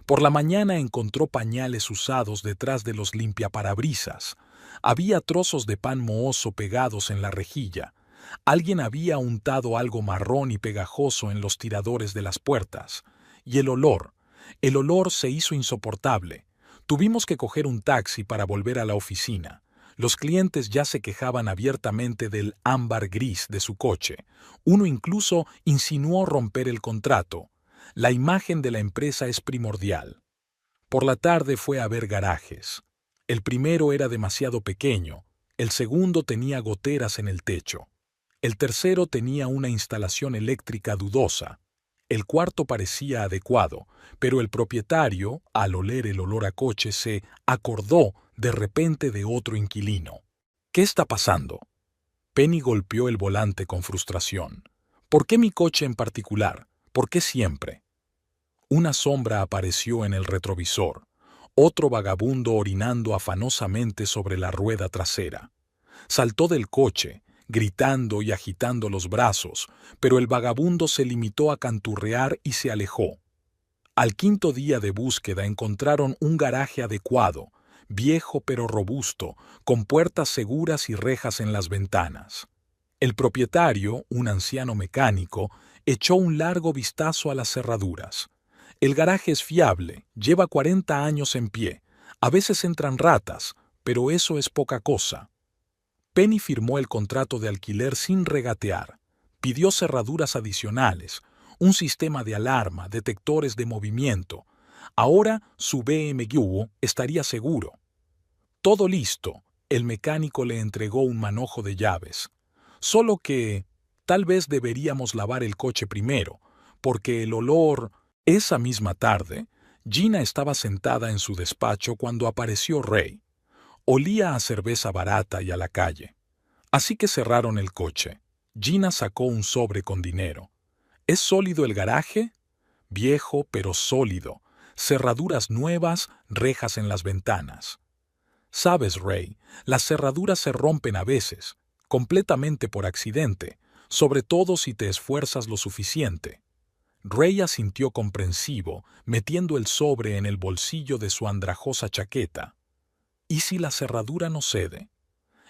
Por la mañana encontró pañales usados detrás de los limpiaparabrisas. Había trozos de pan mohoso pegados en la rejilla. Alguien había untado algo marrón y pegajoso en los tiradores de las puertas. Y el olor se hizo insoportable. Tuvimos que coger un taxi para volver a la oficina. Los clientes ya se quejaban abiertamente del ámbar gris de su coche. Uno incluso insinuó romper el contrato. La imagen de la empresa es primordial. Por la tarde fue a ver garajes. El primero era demasiado pequeño. El segundo tenía goteras en el techo. El tercero tenía una instalación eléctrica dudosa. El cuarto parecía adecuado, pero el propietario, al oler el olor a coche, se acordó de repente de otro inquilino. ¿Qué está pasando? Penny golpeó el volante con frustración. ¿Por qué mi coche en particular? ¿Por qué siempre? Una sombra apareció en el retrovisor. Otro vagabundo orinando afanosamente sobre la rueda trasera. Saltó del coche, gritando y agitando los brazos, pero el vagabundo se limitó a canturrear y se alejó. Al quinto día de búsqueda encontraron un garaje adecuado, viejo pero robusto, con puertas seguras y rejas en las ventanas. El propietario, un anciano mecánico, echó un largo vistazo a las cerraduras. El garaje es fiable, lleva 40 años en pie. A veces entran ratas, pero eso es poca cosa. Penny firmó el contrato de alquiler sin regatear. Pidió cerraduras adicionales, un sistema de alarma, detectores de movimiento. Ahora su BMW estaría seguro. Todo listo. El mecánico le entregó un manojo de llaves. Solo que tal vez deberíamos lavar el coche primero, porque el olor... Esa misma tarde, Gina estaba sentada en su despacho cuando apareció Ray. Olía a cerveza barata y a la calle. Así que cerraron el coche. Gina sacó un sobre con dinero. ¿Es sólido el garaje? Viejo, pero sólido. Cerraduras nuevas, rejas en las ventanas. Sabes, Ray, las cerraduras se rompen a veces, completamente por accidente, sobre todo si te esfuerzas lo suficiente. Ray asintió comprensivo, metiendo el sobre en el bolsillo de su andrajosa chaqueta. ¿Y si la cerradura no cede?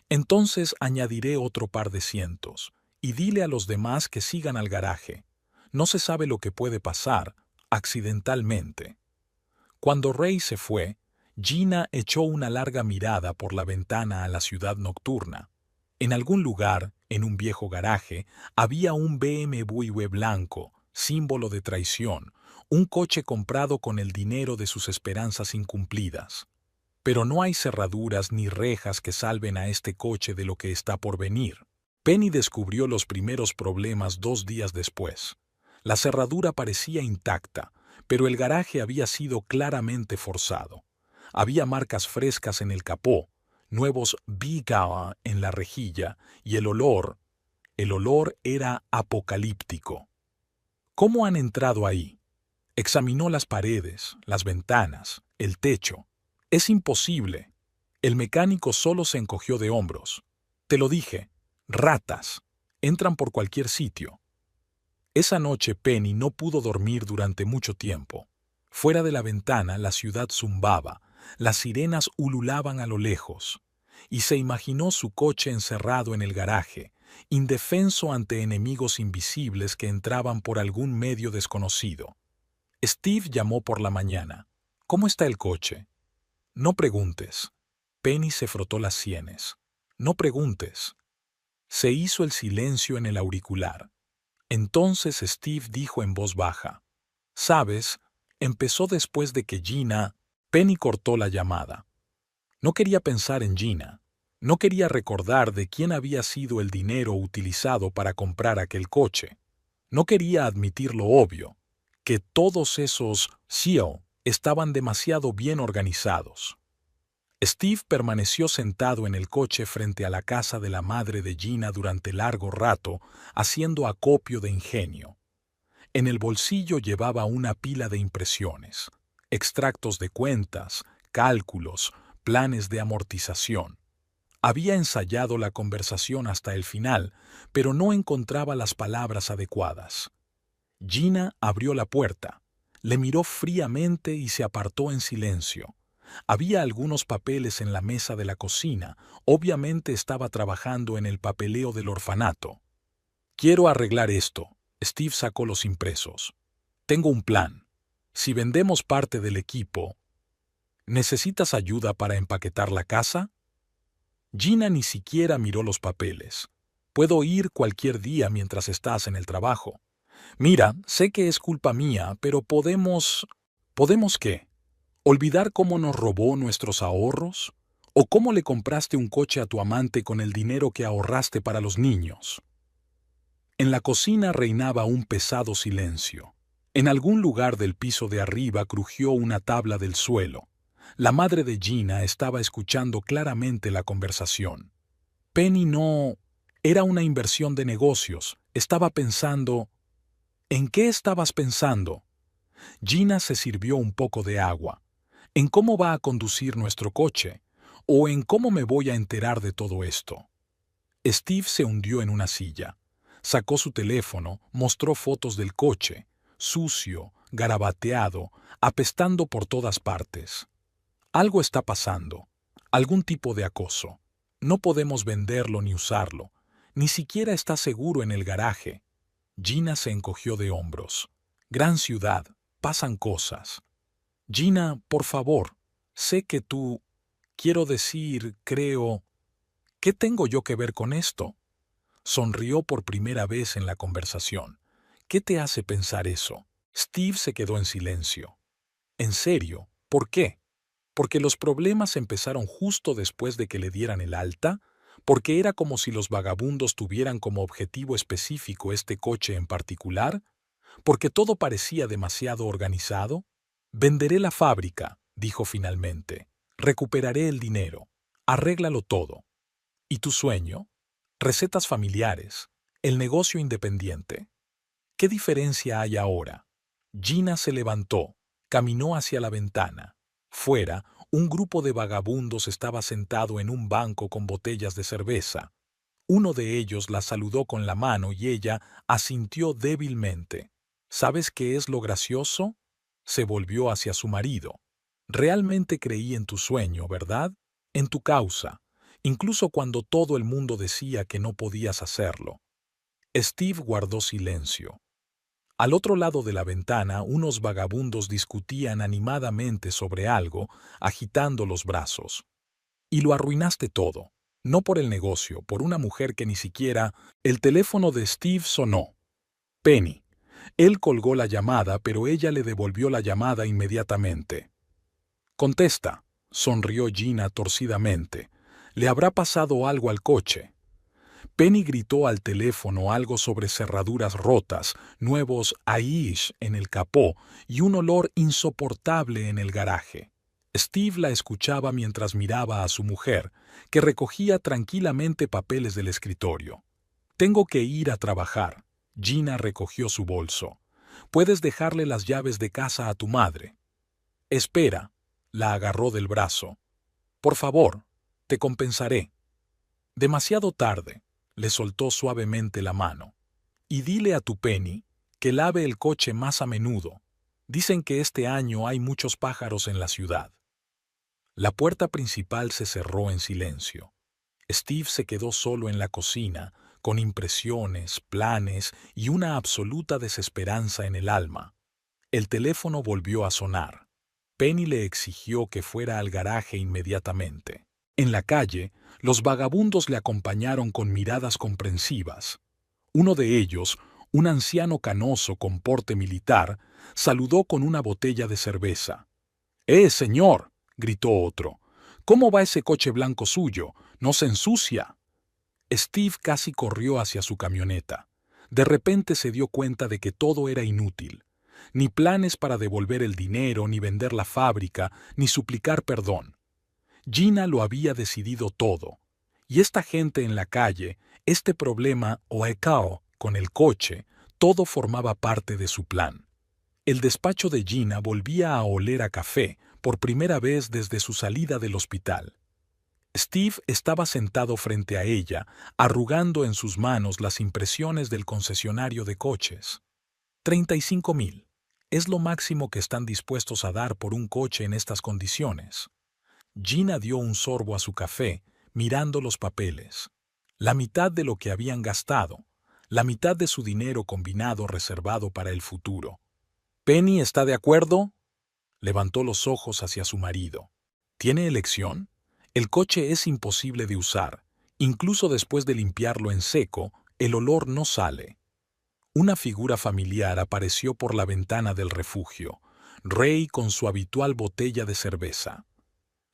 Entonces añadiré otro par de cientos, y dile a los demás que sigan al garaje. No se sabe lo que puede pasar, accidentalmente. Cuando Ray se fue, Gina echó una larga mirada por la ventana a la ciudad nocturna. En algún lugar, en un viejo garaje, había un BMW blanco, símbolo de traición, un coche comprado con el dinero de sus esperanzas incumplidas. Pero no hay cerraduras ni rejas que salven a este coche de lo que está por venir. Penny descubrió los primeros problemas 2 días después. La cerradura parecía intacta, pero el garaje había sido claramente forzado. Había marcas frescas en el capó, nuevos Bigawa en la rejilla, y el olor era apocalíptico. ¿Cómo han entrado ahí? Examinó las paredes, las ventanas, el techo. Es imposible. El mecánico solo se encogió de hombros. Te lo dije, ratas. Entran por cualquier sitio. Esa noche Penny no pudo dormir durante mucho tiempo. Fuera de la ventana la ciudad zumbaba, las sirenas ululaban a lo lejos, y se imaginó su coche encerrado en el garaje, indefenso ante enemigos invisibles que entraban por algún medio desconocido. Steve llamó por la mañana. ¿Cómo está el coche? No preguntes. Penny se frotó las sienes. No preguntes. Se hizo el silencio en el auricular. Entonces Steve dijo en voz baja. ¿Sabes? Empezó después de que Gina... Penny cortó la llamada. No quería pensar en Gina. No quería recordar de quién había sido el dinero utilizado para comprar aquel coche. No quería admitir lo obvio, que todos esos CEO estaban demasiado bien organizados. Steve permaneció sentado en el coche frente a la casa de la madre de Gina durante largo rato, haciendo acopio de ingenio. En el bolsillo llevaba una pila de impresiones, extractos de cuentas, cálculos, planes de amortización. Había ensayado la conversación hasta el final, pero no encontraba las palabras adecuadas. Gina abrió la puerta, le miró fríamente y se apartó en silencio. Había algunos papeles en la mesa de la cocina. Obviamente estaba trabajando en el papeleo del orfanato. Quiero arreglar esto. Steve sacó los impresos. Tengo un plan. Si vendemos parte del equipo, ¿necesitas ayuda para empaquetar la casa? Gina ni siquiera miró los papeles. Puedo ir cualquier día mientras estás en el trabajo. Mira, sé que es culpa mía, pero podemos... ¿Podemos qué? ¿Olvidar cómo nos robó nuestros ahorros? ¿O cómo le compraste un coche a tu amante con el dinero que ahorraste para los niños? En la cocina reinaba un pesado silencio. En algún lugar del piso de arriba crujió una tabla del suelo. La madre de Gina estaba escuchando claramente la conversación. Penny no... Era una inversión de negocios. Estaba pensando... ¿En qué estabas pensando? Gina se sirvió un poco de agua. ¿En cómo va a conducir nuestro coche? ¿O en cómo me voy a enterar de todo esto? Steve se hundió en una silla. Sacó su teléfono, mostró fotos del coche, sucio, garabateado, apestando por todas partes. Algo está pasando. Algún tipo de acoso. No podemos venderlo ni usarlo. Ni siquiera está seguro en el garaje. Gina se encogió de hombros. Gran ciudad. Pasan cosas. Gina, por favor. Sé que tú, quiero decir, creo, ¿qué tengo yo que ver con esto? Sonrió por primera vez en la conversación. ¿Qué te hace pensar eso? Steve se quedó en silencio. ¿En serio? ¿Por qué? ¿Porque los problemas empezaron justo después de que le dieran el alta? ¿Porque era como si los vagabundos tuvieran como objetivo específico este coche en particular? ¿Porque todo parecía demasiado organizado? Venderé la fábrica, dijo finalmente. Recuperaré el dinero. Arréglalo todo. ¿Y tu sueño? Recetas familiares. El negocio independiente. ¿Qué diferencia hay ahora? Gina se levantó, caminó hacia la ventana. Fuera, un grupo de vagabundos estaba sentado en un banco con botellas de cerveza. Uno de ellos la saludó con la mano y ella asintió débilmente. ¿Sabes qué es lo gracioso? Se volvió hacia su marido. Realmente creí en tu sueño, ¿verdad? En tu causa, incluso cuando todo el mundo decía que no podías hacerlo. Steve guardó silencio. Al otro lado de la ventana, unos vagabundos discutían animadamente sobre algo, agitando los brazos. Y lo arruinaste todo. No por el negocio, por una mujer que ni siquiera... El teléfono de Steve sonó. Penny. Él colgó la llamada, pero ella le devolvió la llamada inmediatamente. Contesta, sonrió Gina torcidamente. ¿Le habrá pasado algo al coche? Penny gritó al teléfono algo sobre cerraduras rotas, nuevos Aish en el capó y un olor insoportable en el garaje. Steve la escuchaba mientras miraba a su mujer, que recogía tranquilamente papeles del escritorio. Tengo que ir a trabajar. Gina recogió su bolso. Puedes dejarle las llaves de casa a tu madre. Espera, la agarró del brazo. Por favor, te compensaré. Demasiado tarde, le soltó suavemente la mano. Y dile a tu Penny que lave el coche más a menudo. Dicen que este año hay muchos pájaros en la ciudad. La puerta principal se cerró en silencio. Steve se quedó solo en la cocina, con impresiones, planes y una absoluta desesperanza en el alma. El teléfono volvió a sonar. Penny le exigió que fuera al garaje inmediatamente. En la calle, los vagabundos le acompañaron con miradas comprensivas. Uno de ellos, un anciano canoso con porte militar, saludó con una botella de cerveza. Señor! Gritó otro. ¿Cómo va ese coche blanco suyo? ¿No se ensucia? Steve casi corrió hacia su camioneta. De repente se dio cuenta de que todo era inútil. Ni planes para devolver el dinero, ni vender la fábrica, ni suplicar perdón. Gina lo había decidido todo. Y esta gente en la calle, este problema o ECAO con el coche, todo formaba parte de su plan. El despacho de Gina volvía a oler a café por primera vez desde su salida del hospital. Steve estaba sentado frente a ella, arrugando en sus manos las impresiones del concesionario de coches. 35,000. Es lo máximo que están dispuestos a dar por un coche en estas condiciones. Gina dio un sorbo a su café, mirando los papeles. La mitad de lo que habían gastado, la mitad de su dinero combinado reservado para el futuro. ¿Penny está de acuerdo? Levantó los ojos hacia su marido. ¿Tiene elección? El coche es imposible de usar. Incluso después de limpiarlo en seco, el olor no sale. Una figura familiar apareció por la ventana del refugio. Ray con su habitual botella de cerveza.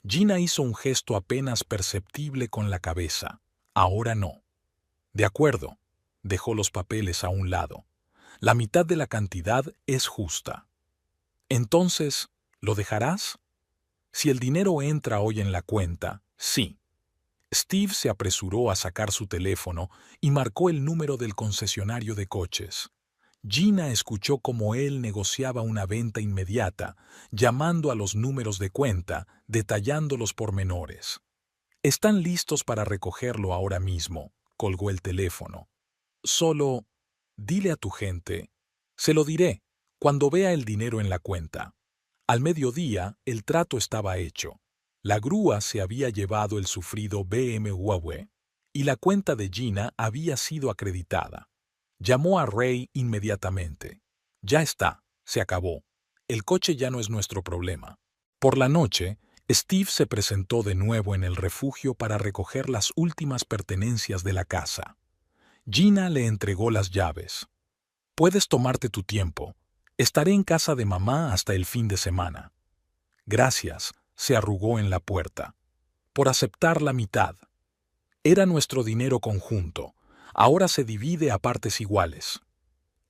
Gina hizo un gesto apenas perceptible con la cabeza. Ahora no. De acuerdo. Dejó los papeles a un lado. La mitad de la cantidad es justa. Entonces, ¿lo dejarás? Si el dinero entra hoy en la cuenta, sí. Steve se apresuró a sacar su teléfono y marcó el número del concesionario de coches. Gina escuchó cómo él negociaba una venta inmediata, llamando a los números de cuenta, detallando los pormenores. Están listos para recogerlo ahora mismo, colgó el teléfono. Solo, dile a tu gente. Se lo diré, cuando vea el dinero en la cuenta. Al mediodía, el trato estaba hecho. La grúa se había llevado el sufrido BMW y la cuenta de Gina había sido acreditada. Llamó a Ray inmediatamente. Ya está, se acabó. El coche ya no es nuestro problema. Por la noche, Steve se presentó de nuevo en el refugio para recoger las últimas pertenencias de la casa. Gina le entregó las llaves. «Puedes tomarte tu tiempo. Estaré en casa de mamá hasta el fin de semana». «Gracias», se arrugó en la puerta. «Por aceptar la mitad. Era nuestro dinero conjunto. Ahora se divide a partes iguales».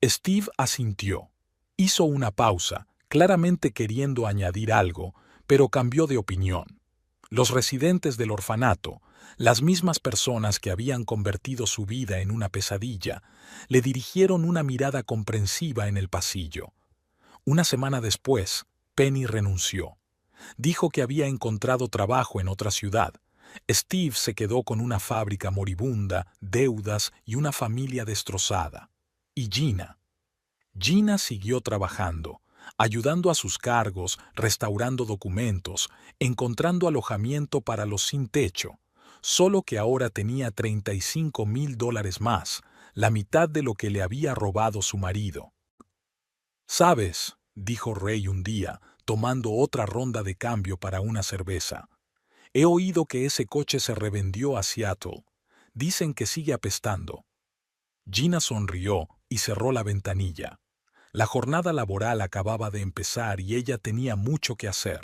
Steve asintió. Hizo una pausa, claramente queriendo añadir algo, pero cambió de opinión. Los residentes del orfanato, las mismas personas que habían convertido su vida en una pesadilla, le dirigieron una mirada comprensiva en el pasillo. Una semana después, Penny renunció. Dijo que había encontrado trabajo en otra ciudad. Steve se quedó con una fábrica moribunda, deudas y una familia destrozada. ¿Y Gina? Gina siguió trabajando, ayudando a sus cargos, restaurando documentos, encontrando alojamiento para los sin techo, solo que ahora tenía $35,000 más, la mitad de lo que le había robado su marido. «¿Sabes?», dijo Ray un día, tomando otra ronda de cambio para una cerveza. «He oído que ese coche se revendió a Seattle. Dicen que sigue apestando». Gina sonrió y cerró la ventanilla. La jornada laboral acababa de empezar y ella tenía mucho que hacer.